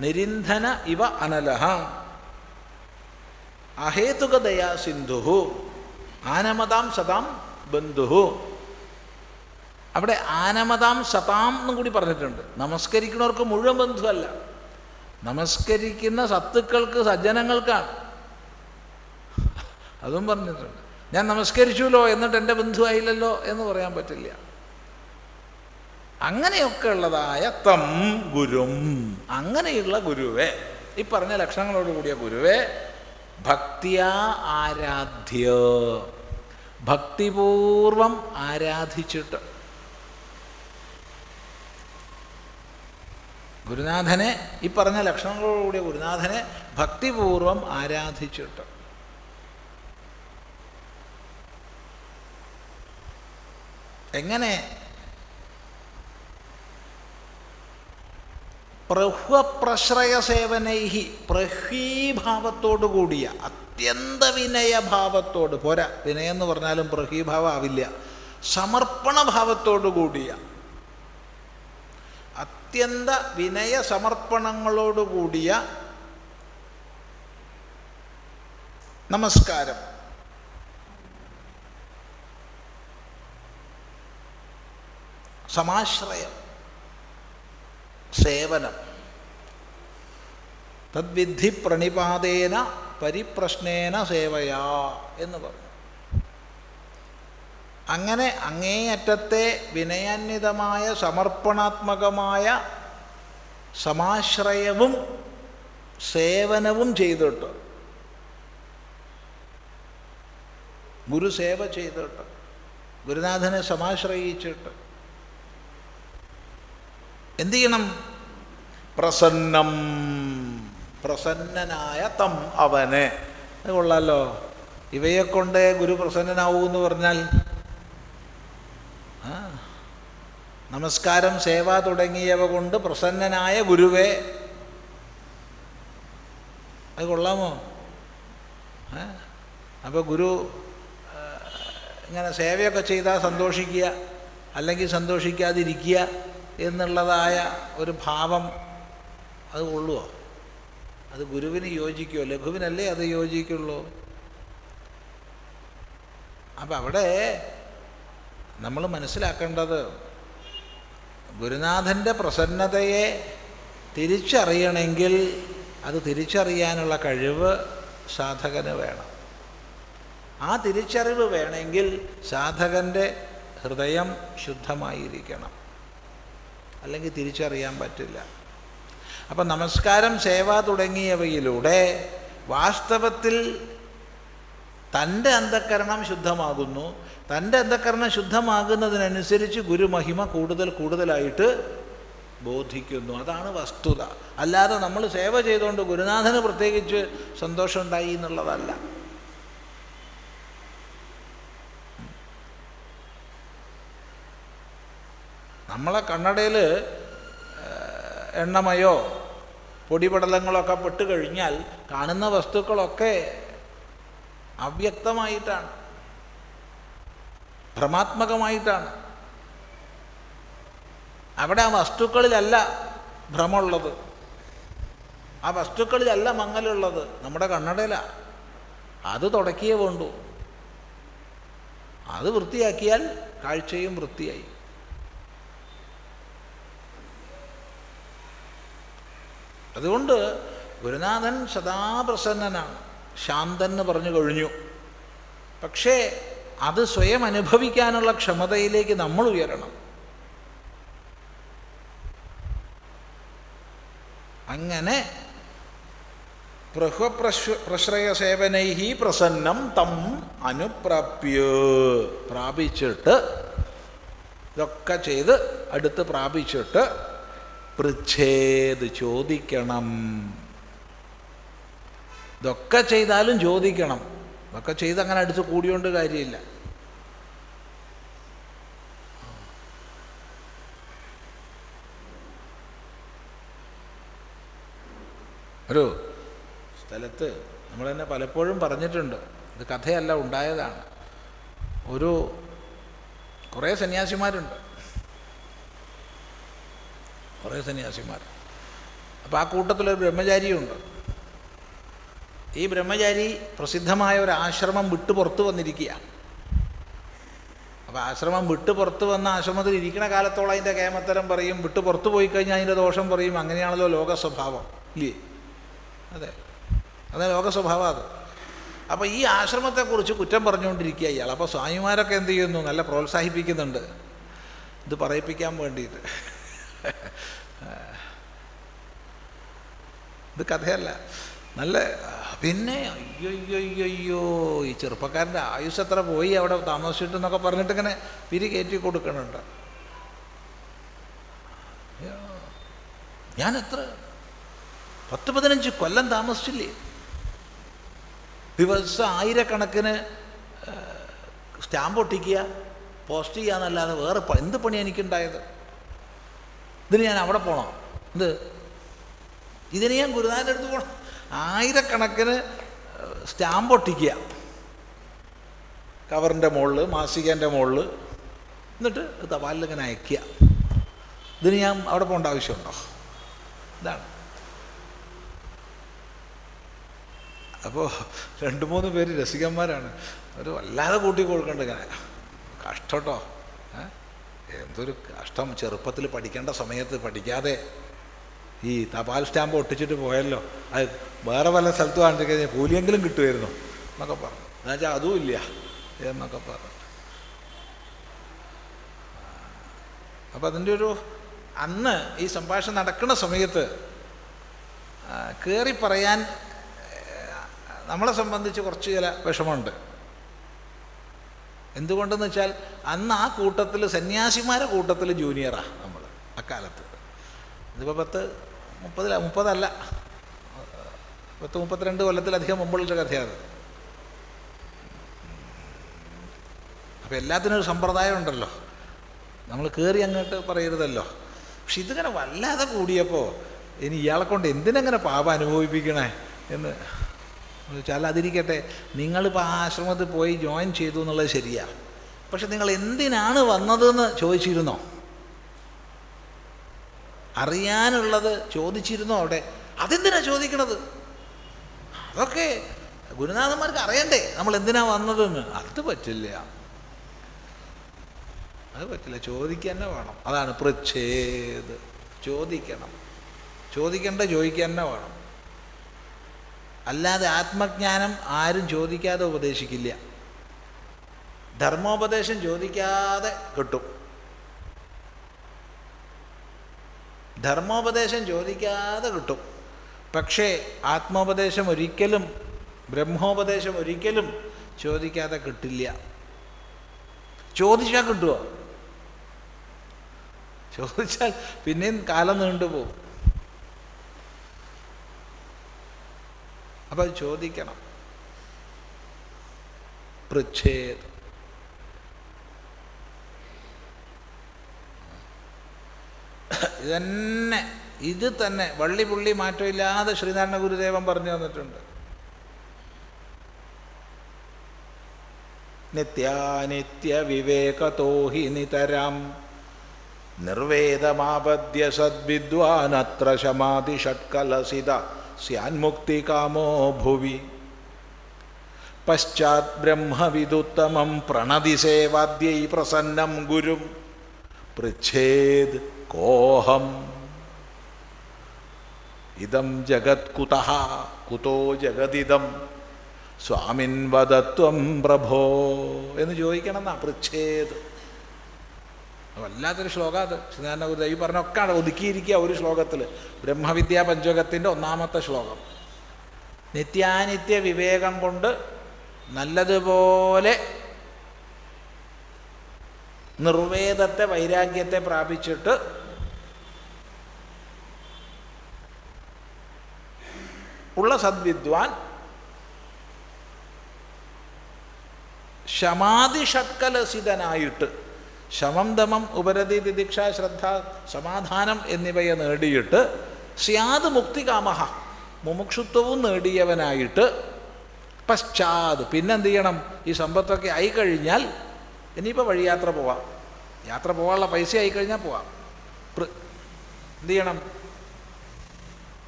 നിരിന്ധന ഇവ അനല അഹേതുകദയാ സിന്ധു ആനമതാം സതാം ബന്ധു. അവിടെ ആനമതാം സതാം എന്നും കൂടി പറഞ്ഞിട്ടുണ്ട്. നമസ്കരിക്കുന്നവർക്ക് മുഴുവൻ ബന്ധുവല്ല, നമസ്കരിക്കുന്ന സത്തുക്കൾക്ക് സജ്ജനങ്ങൾക്കാണ്. അതും പറഞ്ഞിട്ടുണ്ട്. ഞാൻ നമസ്കരിച്ചുല്ലോ എന്നിട്ട് എൻ്റെ ബന്ധുവായില്ലല്ലോ എന്ന് പറയാൻ പറ്റില്ല. അങ്ങനെയൊക്കെ ഉള്ളതായ തം ഗുരും, അങ്ങനെയുള്ള ഗുരുവെ, ഈ പറഞ്ഞ ലക്ഷണങ്ങളോടുകൂടിയ ഗുരുവെ ഭക്തിയാ ആരാധ്യ, ഭക്തിപൂർവം ആരാധിച്ചിട്ട്, ഗുരുനാഥനെ, ഈ പറഞ്ഞ ലക്ഷണങ്ങളോടുകൂടിയ ഗുരുനാഥനെ ഭക്തിപൂർവം ആരാധിച്ചിട്ട്. എങ്ങനെ? പ്രഹ്വപ്രശ്രയസേവനൈഹി, പ്രഹ്വീഭാവത്തോടു കൂടിയ, അത്യന്ത വിനയഭാവത്തോട് പോരാ, വിനയം എന്ന് പറഞ്ഞാലും പ്രഹ്വീഭാവം ആവില്ല, സമർപ്പണഭാവത്തോടു കൂടിയ, അത്യന്ത വിനയ സമർപ്പണങ്ങളോടുകൂടിയ നമസ്കാരം, സമാശ്രയം, സേവനം. തദ്വിദ്ധി പ്രണിപാതേന പരിപ്രശ്നേന സേവയാ എന്ന് പറഞ്ഞു. അങ്ങനെ അങ്ങേയറ്റത്തെ വിനയാന്വിതമായ സമർപ്പണാത്മകമായ സമാശ്രയവും സേവനവും ചെയ്തിട്ട്, ഗുരുസേവ ചെയ്തിട്ട്, ഗുരുനാഥനെ സമാശ്രയിച്ചിട്ട് എന്തു ചെയ്യണം? പ്രസന്നം, പ്രസന്നനായ തം അവനെ. അത് കൊള്ളാലോ, ഇവയെ കൊണ്ട് ഗുരു പ്രസന്നനാവൂ എന്ന് പറഞ്ഞാൽ, നമസ്കാരം സേവ തുടങ്ങിയവ കൊണ്ട് പ്രസന്നനായ ഗുരുവേ, അത് കൊള്ളാമോ? അപ്പോൾ ഗുരു ഇങ്ങനെ സേവയൊക്കെ ചെയ്താൽ സന്തോഷിക്കുക, അല്ലെങ്കിൽ സന്തോഷിക്കാതിരിക്കുക എന്നുള്ളതായ ഒരു ഭാവം അത് കൊള്ളുമോ? അത് ഗുരുവിന് യോജിക്കുമോ? ലഘുവിനല്ലേ അത് യോജിക്കുള്ളൂ. അപ്പം അവിടെ നമ്മൾ മനസ്സിലാക്കേണ്ടത്, ഗുരുനാഥൻ്റെ പ്രസന്നതയെ തിരിച്ചറിയണമെങ്കിൽ അത് തിരിച്ചറിയാനുള്ള കഴിവ് സാധകന് വേണം. ആ തിരിച്ചറിവ് വേണമെങ്കിൽ സാധകൻ്റെ ഹൃദയം ശുദ്ധമായിരിക്കണം, അല്ലെങ്കിൽ തിരിച്ചറിയാൻ പറ്റില്ല. അപ്പം നമസ്കാരം, സേവ തുടങ്ങിയവയിലൂടെ വാസ്തവത്തിൽ തൻ്റെ അന്ധഃകരണം ശുദ്ധമാകുന്നു. തൻ്റെ അന്ധഃകരണം ശുദ്ധമാകുന്നതിനനുസരിച്ച് ഗുരുമഹിമ കൂടുതൽ കൂടുതലായിട്ട് ബോധിക്കുന്നു. അതാണ് വസ്തുത. അല്ലാതെ നമ്മൾ സേവ ചെയ്തുകൊണ്ട് ഗുരുനാഥന് പ്രത്യേകിച്ച് സന്തോഷം ഉണ്ടായി എന്നുള്ളതല്ല. നമ്മളെ കണ്ണടയിൽ എണ്ണമയോ പൊടിപടലങ്ങളൊക്കെ പെട്ട് കഴിഞ്ഞാൽ കാണുന്ന വസ്തുക്കളൊക്കെ അവ്യക്തമായിട്ടാണ്, ഭ്രമാത്മകമായിട്ടാണ്. അവിടെ ആ വസ്തുക്കളിലല്ല ഭ്രമമുള്ളത്, ആ വസ്തുക്കളിലല്ല മങ്ങലുള്ളത്, നമ്മുടെ കണ്ണടയിലാണ്. അത് തുടക്കിയേ വേണ്ടു. അത് വൃത്തിയാക്കിയാൽ കാഴ്ചയും വൃത്തിയായി. അതുകൊണ്ട് ഗുരുനാഥൻ സദാപ്രസന്നനാണ്, ശാന്തൻ എന്ന് പറഞ്ഞു കഴിഞ്ഞു. പക്ഷേ അത് സ്വയം അനുഭവിക്കാനുള്ള ക്ഷമതയിലേക്ക് നമ്മൾ ഉയരണം. അങ്ങനെ പ്രശ്രയസേവനൈഹി പ്രസന്നം തം അനുപ്രാപ്യ, പ്രാപിച്ചിട്ട് ഇതൊക്കെ ചെയ്ത് അടുത്ത് പ്രാപിച്ചിട്ട് പൃച്ഛേത്, ചോദിക്കണം. ഇതൊക്കെ ചെയ്താലും ചോദിക്കണം. ഇതൊക്കെ ചെയ്ത് അങ്ങനെ അടുത്ത് കൂടിയോണ്ട് കാര്യമില്ല. ഒരു സ്ഥലത്ത് നമ്മൾ തന്നെ പലപ്പോഴും പറഞ്ഞിട്ടുണ്ട്, ഇത് കഥയല്ല, ഉണ്ടായതാണ്. കുറേ സന്യാസിമാരുണ്ട്, കുറേ സന്യാസിമാർ. അപ്പോൾ ആ കൂട്ടത്തിലൊരു ബ്രഹ്മചാരിയുണ്ട്. ഈ ബ്രഹ്മചാരി പ്രസിദ്ധമായ ഒരു ആശ്രമം വിട്ട് പുറത്ത് വന്നിരിക്കുക. അപ്പോൾ ആശ്രമം വിട്ട് പുറത്ത് വന്ന ആശ്രമത്തിൽ ഇരിക്കുന്ന കാലത്തോളം അതിൻ്റെ കേമത്തരം പറയും, വിട്ട് പുറത്ത് പോയി കഴിഞ്ഞാൽ അതിൻ്റെ ദോഷം പറയും. അങ്ങനെയാണല്ലോ ലോക സ്വഭാവം, ഇല്ലേ? അതെ, ലോക സ്വഭാവം അത്. അപ്പോൾ ഈ ആശ്രമത്തെക്കുറിച്ച് കുറ്റം പറഞ്ഞുകൊണ്ടിരിക്കുക ഇയാൾ. അപ്പോൾ സ്വാമിമാരൊക്കെ എന്ത് ചെയ്യുന്നു, നല്ല പ്രോത്സാഹിപ്പിക്കുന്നുണ്ട് ഇത് പറയിപ്പിക്കാൻ വേണ്ടിയിട്ട്. ഇത് കഥയല്ല, നല്ല. പിന്നെ അയ്യോ ഈ ചെറുപ്പക്കാരൻ്റെ ആയുസ് എത്ര പോയി അവിടെ താമസിച്ചിട്ടെന്നൊക്കെ പറഞ്ഞിട്ട് ഇങ്ങനെ പിരി കയറ്റി കൊടുക്കണുണ്ട്. ഞാൻ എത്ര 10-15 കൊല്ലം താമസിച്ചില്ലേ? ദിവസം ആയിരക്കണക്കിന് സ്റ്റാമ്പ് ഒട്ടിക്കുക, പോസ്റ്റ് ചെയ്യുക എന്നല്ലാതെ വേറെ എന്ത് പണിയാണ് എനിക്കുണ്ടായത്? ഇതിന് ഞാൻ അവിടെ പോകണം? ഇതിന് ഞാൻ ഗുരുനാഥൻ്റെ അടുത്ത് പോകണം? ആയിരക്കണക്കിന് സ്റ്റാമ്പ് ഒട്ടിക്കുക കവറിൻ്റെ മുകളിൽ, മാസികേൻ്റെ മുകളിൽ, എന്നിട്ട് തപാലിൽ ഇങ്ങനെ അയക്കുക. ഇതിന് ഞാൻ അവിടെ പോകേണ്ട ആവശ്യമുണ്ടോ? ഇതാണ്. അപ്പോൾ 2-3 പേര് രസികന്മാരാണ്, ഒരു വല്ലാതെ കൂട്ടി കൊടുക്കണ്ട. ഇങ്ങനെ കഷ്ടം കേട്ടോ, എന്തൊരു കഷ്ടം. ചെറുപ്പത്തിൽ പഠിക്കേണ്ട സമയത്ത് പഠിക്കാതെ ഈ തപാൽ സ്റ്റാമ്പ് ഒട്ടിച്ചിട്ട് പോയല്ലോ, അത് വേറെ പല സ്ഥലത്ത് കാണിച്ചു കഴിഞ്ഞാൽ കൂലിയെങ്കിലും കിട്ടുമായിരുന്നു എന്നൊക്കെ പറഞ്ഞു. എന്നുവെച്ചാൽ അതും ഇല്ല എന്നൊക്കെ പറഞ്ഞു. അപ്പോൾ അതിൻ്റെ അന്ന് ഈ സംഭാഷണം നടക്കുന്ന സമയത്ത് കയറി പറയാൻ നമ്മളെ സംബന്ധിച്ച് കുറച്ച് ചില വിഷമമുണ്ട്. എന്തുകൊണ്ടെന്ന് വെച്ചാൽ അന്ന് ആ കൂട്ടത്തിൽ, സന്യാസിമാരുടെ കൂട്ടത്തിൽ ജൂനിയറാണ് നമ്മൾ അക്കാലത്ത്. ഇതിപ്പോൾ 30 32 കൊല്ലത്തിലധികം മുമ്പുള്ളൊരു കഥയാണ്. അപ്പോൾ എല്ലാത്തിനും ഒരു സമ്പ്രദായം ഉണ്ടല്ലോ, നമ്മൾ കയറി അങ്ങോട്ട് പറയരുതല്ലോ. പക്ഷെ ഇതിങ്ങനെ വല്ലാതെ കൂടിയപ്പോൾ ഇനി ഇയാളെ കൊണ്ട് എന്തിനെങ്ങനെ പാപം അനുഭവിപ്പിക്കണേ എന്ന് വെച്ചാൽ, അതിരിക്കട്ടെ, നിങ്ങളിപ്പോൾ ആ ആശ്രമത്തിൽ പോയി ജോയിൻ ചെയ്തു എന്നുള്ളത് ശരിയാണ്. പക്ഷെ നിങ്ങൾ എന്തിനാണ് വന്നതെന്ന് ചോദിച്ചിരുന്നോ? അറിയാനുള്ളത് ചോദിച്ചിരുന്നോ അവിടെ? അതെന്തിനാ ചോദിക്കണത്? അതൊക്കെ ഗുരുനാഥന്മാർക്ക് അറിയണ്ടേ നമ്മൾ എന്തിനാ വന്നതെന്ന്. അത് പറ്റില്ല, ചോദിക്കാൻ തന്നെ വേണം. അതാണ് പൃച്ഛേത്, ചോദിക്കണം. ചോദിക്കാൻ തന്നെ വേണം. അല്ലാതെ ആത്മജ്ഞാനം ആരും ചോദിക്കാതെ ഉപദേശിക്കില്ല. ധർമ്മോപദേശം ചോദിക്കാതെ കിട്ടും. ധർമ്മോപദേശം ചോദിക്കാതെ കിട്ടും. പക്ഷേ ആത്മോപദേശം ഒരിക്കലും, ബ്രഹ്മോപദേശം ഒരിക്കലും ചോദിക്കാതെ കിട്ടില്ല. ചോദിച്ചാൽ കിട്ടുമോ? ചോദിച്ചാൽ പിന്നെയും കാലം നീണ്ടുപോകും. അപ്പം ചോദിക്കണം. പൃച്ഛേദ്. ഇത് തന്നെ വള്ളി പുള്ളി മാറ്റമില്ലാതെ ശ്രീനാരായണ ഗുരുദേവൻ പറഞ്ഞു തന്നിട്ടുണ്ട്. നിത്യാനിത്യ വിവേകതോ ഹി നിതരാം നിർവേദമാപദ്യ സദ്വിദ്വാനത്ര ശമാധി ഷട്കലസിത സ്യാന്മുക്തികാമോ ഭുവി പശ്ചാത് ബ്രഹ്മവിദുത്തമം പ്രണതി സേവാദ്യൈ പ്രസന്നം ഗുരും പൃച്ഛേദ് കോഹം ഇദം ജഗത് കുതഃ കുതോ ജഗദിദം സ്വാമിൻ വദത്വം പ്രഭോ എന്ന് ചോദിക്കണം എന്നാ. പൃച്ഛേദ്. വല്ലാത്തൊരു ശ്ലോകം അത്. ശ്രീനാരായണ ഗുരുദേവൻ ഈ പറഞ്ഞൊക്കെ ഒതുക്കിയിരിക്കുക ഒരു ശ്ലോകത്തിൽ. ബ്രഹ്മവിദ്യാ പഞ്ചകത്തിൻ്റെ 1-ാമത്തെ ശ്ലോകം. നിത്യാനിത്യ വിവേകം കൊണ്ട് നല്ലതുപോലെ നിർവേദത്തെ, വൈരാഗ്യത്തെ പ്രാപിച്ചിട്ട് ഉള്ള സദ്വിദ്വാൻ ശമാധി ഷട്കലസിതനായിട്ട്, ശമം ദമം ഉപരതി തിദിക്ഷ ശ്രദ്ധ സമാധാനം എന്നിവയെ നേടിയിട്ട് സ്യാത് മുക്തികാമഹ മുമുക്ഷുത്വവും നേടിയവനായിട്ട് പശ്ചാത് പിന്നെന്ത് ചെയ്യണം? ഈ സമ്പത്തൊക്കെ ആയിക്കഴിഞ്ഞാൽ ഇനിയിപ്പോൾ വഴിയാത്ര പോവാം. യാത്ര പോകാനുള്ള പൈസ ആയിക്കഴിഞ്ഞാൽ പോവാം. എന്ത് ചെയ്യണം?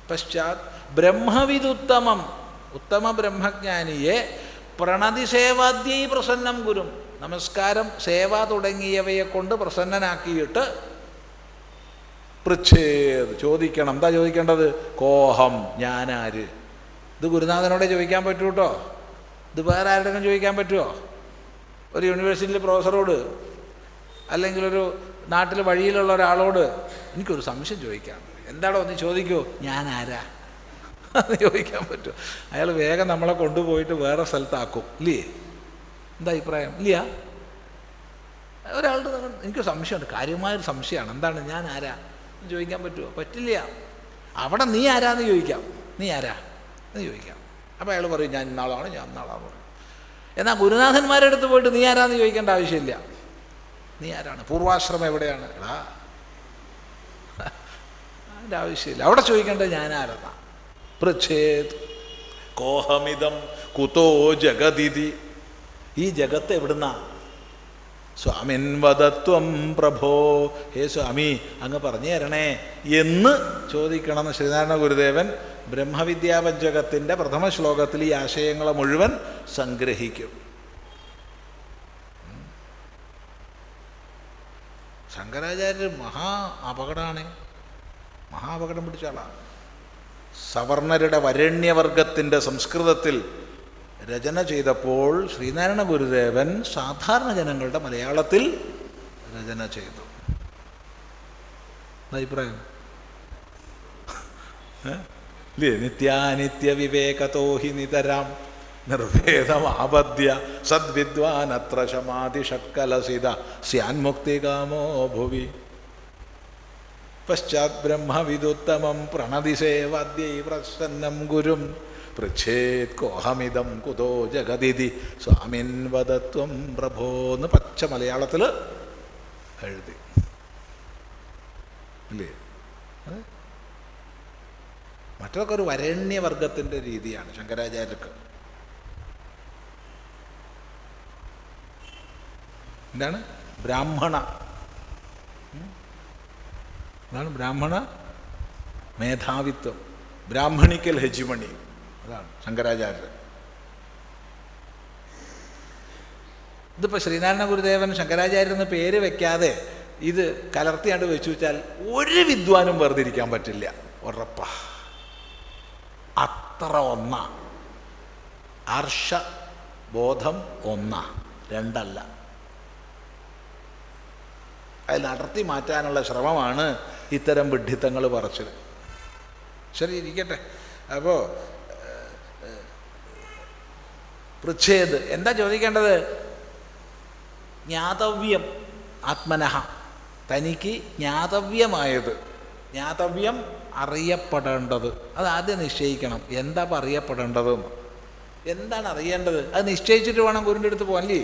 പശ്ചാത് ബ്രഹ്മവിദുത്തമം, ഉത്തമ ബ്രഹ്മജ്ഞാനിയെ പ്രണതി സേവാദ്യൈ പ്രസന്നം ഗുരും, നമസ്കാരം, സേവ തുടങ്ങിയവയെ കൊണ്ട് പ്രസന്നനാക്കിയിട്ട് പൃച്ഛേദ് ചോദിക്കണം. എന്താ ചോദിക്കേണ്ടത്? കോഹം, ഞാനാര്? ഇത് ഗുരുനാഥനോടെ ചോദിക്കാൻ പറ്റൂ കേട്ടോ. ഇത് വേറെ ആരുടെയും ചോദിക്കാൻ പറ്റുമോ? ഒരു യൂണിവേഴ്സിറ്റിയിലെ പ്രൊഫസറോട് അല്ലെങ്കിൽ ഒരു നാട്ടിൽ വഴിയിലുള്ള ഒരാളോട് എനിക്കൊരു സംശയം ചോദിക്കാം, എന്താണോ ഒന്ന് ചോദിക്കൂ, ഞാൻ ആരാ അത് ചോദിക്കാൻ പറ്റുമോ? അയാൾ വേഗം നമ്മളെ കൊണ്ടുപോയിട്ട് വേറെ സ്ഥലത്താക്കും. ഇല്ലേ? എന്താ അഭിപ്രായം? ഇല്ല? ഒരാളുടെ എനിക്ക് സംശയമുണ്ട്, കാര്യമായൊരു സംശയമാണ്, എന്താണ്, ഞാൻ ആരാ എന്ന് ചോദിക്കാൻ പറ്റുമോ? പറ്റില്ല. അവിടെ നീ ആരാന്ന് ചോദിക്കാം. നീ ആരാ എന്ന് ചോദിക്കാം. അപ്പോൾ അയാൾ പറയും ഞാൻ ഇന്നാളാണ്, ഞാൻ ഇന്നാളാന്ന് പറയും. എന്നാൽ ഗുരുനാഥന്മാരുടെ അടുത്ത് പോയിട്ട് നീ ആരാന്ന് ചോദിക്കേണ്ട ആവശ്യമില്ല. നീ ആരാണ്? പൂർവാശ്രമം എവിടെയാണ്? എടാ, അതിൻ്റെ ആവശ്യമില്ല. അവിടെ ചോദിക്കേണ്ടത് ഞാൻ ആരെന്നാ. പൃച്ഛേത് കോഹമിതം കുതോ ജഗദിതി, ഈ ജഗത്ത് എവിടുന്നാ? സ്വാമിൻ വദത്വം പ്രഭോ, ഹേ സ്വാമി അങ്ങ് പറഞ്ഞു തരണേ എന്ന് ചോദിക്കണമെന്ന് ശ്രീനാരായണ ഗുരുദേവൻ ബ്രഹ്മവിദ്യാപഞ്ചകത്തിൻ്റെ 1ാം ശ്ലോകത്തിൽ ഈ ആശയങ്ങളെ മുഴുവൻ സംഗ്രഹിക്കും. ശങ്കരാചാര്യർ മഹാ അപകടമാണ്, മഹാ അപകടം പിടിച്ച ആളാണ്. സവർണരുടെ വരണ്യവർഗത്തിൻ്റെ സംസ്കൃതത്തിൽ രചന ചെയ്തപ്പോൾ ശ്രീനാരായണ ഗുരുദേവൻ സാധാരണ ജനങ്ങളുടെ മലയാളത്തിൽ രചന ചെയ്തു. അഭിപ്രായം ഇല്ലേ? നിത്യാനിത്യ വിവേകതോ ഹി നിതരാം നിർവേദമാപദ്യ സദ്വിദ്വാനത്ര ശമാധി ഷട്കലസിത സ്യാന്മുക്തികാമോ ഭുവി പശ്ചാത് ബ്രഹ്മവിദുത്തമം പ്രണതി സേവാദ്യൈ പ്രസന്നം ഗുരും പൃച്ഛേത് കോഹമിതം കുതോ ജഗദിതി സ്വാമിൻ വദത്വം പ്രഭോ എന്ന് പച്ച മലയാളത്തിൽ എഴുതി. ഇല്ലേ? മറ്റൊക്കെ ഒരു വരണ്യവർഗത്തിൻ്റെ രീതിയാണ് ശങ്കരാചാര്യർക്ക്. എന്താണ്? ബ്രാഹ്മണ, അതാണ് ബ്രാഹ്മണ മേധാവിത്വം, ബ്രാഹ്മണിക്കൽ ഹെജിമണി, അതാണ് ശങ്കരാചാര്യർ. ഇതിപ്പോൾ ശ്രീനാരായണ ഗുരുദേവൻ ശങ്കരാചാര്യരെന്ന് പേര് വെക്കാതെ ഇത് കലർത്തിയാണ്ട് വെച്ചു വെച്ചാൽ ഒരു വിദ്വാനും വേർതിരിക്കാൻ പറ്റില്ല. ഉറപ്പാ, അത്ര ഒന്നാ. ആർഷബോധം ഒന്നാ, രണ്ടല്ല. അതിൽ അടർത്തി മാറ്റാനുള്ള ശ്രമമാണ് ഇത്തരം വിഡ്ഢിത്തങ്ങൾ പറച്ചത്. ശരി, ഇരിക്കട്ടെ. അപ്പോൾ പൃച്ഛേദ് എന്താ ചോദിക്കേണ്ടത്? ജ്ഞാതവ്യം ആത്മനഃ, തനിക്ക് ജ്ഞാതവ്യമായത്, ജ്ഞാതവ്യം അറിയപ്പെടേണ്ടത്, അത് ആദ്യം നിശ്ചയിക്കണം. എന്താ ഇപ്പം അറിയപ്പെടേണ്ടതെന്ന്, എന്താണ് അറിയേണ്ടത്? അത് നിശ്ചയിച്ചിട്ട് വേണം ഗുരുവിൻ്റെ അടുത്ത് പോകാനല്ലേ.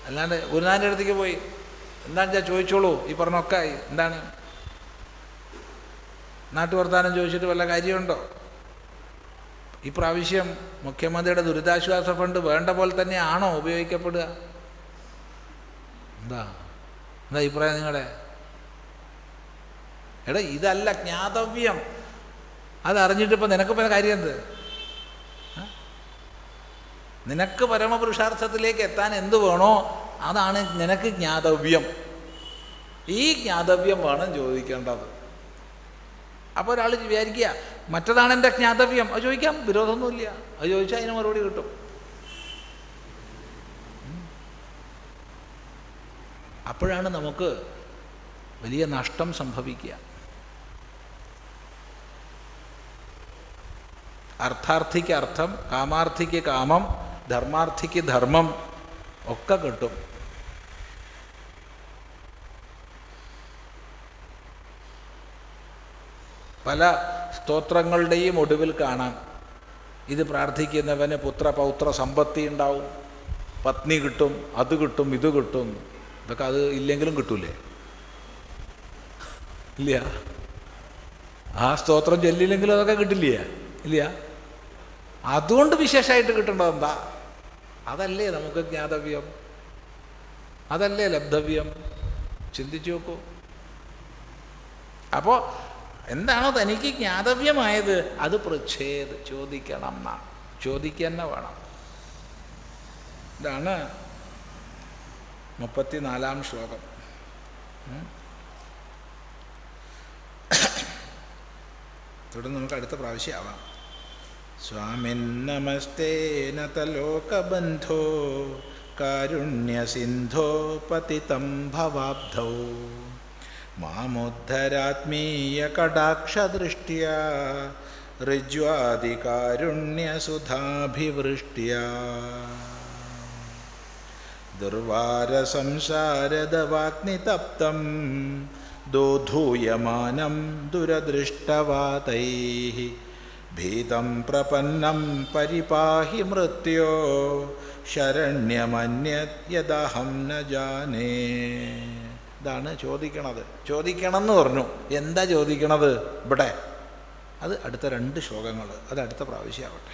അല്ലാണ്ട് ഗുരുനാഥൻ്റെ അടുത്തേക്ക് പോയി എന്താണെന്ന് വെച്ചാൽ ചോദിച്ചോളൂ, ഈ പറഞ്ഞൊക്കെ ആയി, എന്താണ് നാട്ടുവർത്താനം ചോദിച്ചിട്ട് വല്ല കാര്യമുണ്ടോ? ഈ പ്രാവശ്യം മുഖ്യമന്ത്രിയുടെ ദുരിതാശ്വാസ ഫണ്ട് വേണ്ട പോലെ തന്നെയാണോ ഉപയോഗിക്കപ്പെടുക? എന്താ അഭിപ്രായം നിങ്ങളുടെ? എടാ, ഇതല്ല ജ്ഞാതവ്യം. അതറിഞ്ഞിട്ടിപ്പോൾ നിനക്കിപ്പോൾ കാര്യം എന്ത്? നിനക്ക് പരമപുരുഷാർത്ഥത്തിലേക്ക് എത്താൻ എന്ത് വേണോ അതാണ് നിനക്ക് ജ്ഞാതവ്യം. ഈ ജ്ഞാതവ്യം വേണം ചോദിക്കേണ്ടത്. അപ്പോൾ ഒരാൾ വിചാരിക്കുക മറ്റതാണ് എൻ്റെ ജ്ഞാതവ്യം, അത് ചോദിക്കാം, വിരോധമൊന്നുമില്ല. അത് ചോദിച്ചാൽ അതിന് മറുപടി കിട്ടും. അപ്പോഴാണ് നമുക്ക് വലിയ നഷ്ടം സംഭവിക്കുക. അർത്ഥാർത്ഥിക്ക് അർത്ഥം, കാമാർത്ഥിക്ക് കാമം, ധർമാർത്ഥിക്ക് ധർമ്മം ഒക്കെ കിട്ടും. പല സ്തോത്രങ്ങളുടെയും ഒടുവിൽ കാണാം, ഇത് പ്രാർത്ഥിക്കുന്നവന് പുത്രപൗത്ര സമ്പത്തി ഉണ്ടാവും, പത്നി കിട്ടും, അത് കിട്ടും, ഇത് കിട്ടും. ഇതൊക്കെ അത് ഇല്ലെങ്കിലും കിട്ടൂലേ? ഇല്ല. ആ സ്തോത്രം ചൊല്ലില്ലെങ്കിലും അതൊക്കെ കിട്ടില്ല. ഇല്ല. അതുകൊണ്ട് വിശേഷമായിട്ട് കിട്ടേണ്ടത് എന്താ? അതല്ലേ നമുക്ക് ജ്ഞാതവ്യം, അതല്ലേ ലബ്ധവ്യം. ചിന്തിച്ചു നോക്കൂ. അപ്പോൾ എന്താണോ തനിക്ക് ജ്ഞാതവ്യമായത് അത് പൃച്ഛേദ്, ചോദിക്കണം എന്നാണ്. ചോദിക്കുക തന്നെ വേണം. ഇതാണ് 34-ാം ശ്ലോകം. തുടർന്ന് നമുക്ക് അടുത്ത പ്രാവശ്യം ആവാം. സ്വാമിന്നമസ്തേ നതലോകബന്ധോ കാരുണ്യസിന്ധോ പതിതം ഭവാബ്ധൗ മാമുദ്ധരാത്മീയകടാക്ഷദൃഷ്ട്യാ ഋജ്വാദികാരുണ്യസുധാഭിവൃഷ്ട്യാ ദുർവാരസംസാരദവാഗ്നിതപ്തം ദോധൂയമാനം ദുരദൃഷ്ടവാതൈഃ ഭീതം പ്രപന്നം പരിപാഹി മൃത്യോ ശരണ്യമന്യത് യദഹം ന ജാനേ. ഇതാണ് ചോദിക്കണത്. ചോദിക്കണം എന്ന് പറഞ്ഞു. എന്താ ചോദിക്കണത് ഇവിടെ? അത് അടുത്ത 2 ശ്ലോകങ്ങൾ, അത് അടുത്ത പ്രാവശ്യമാവട്ടെ.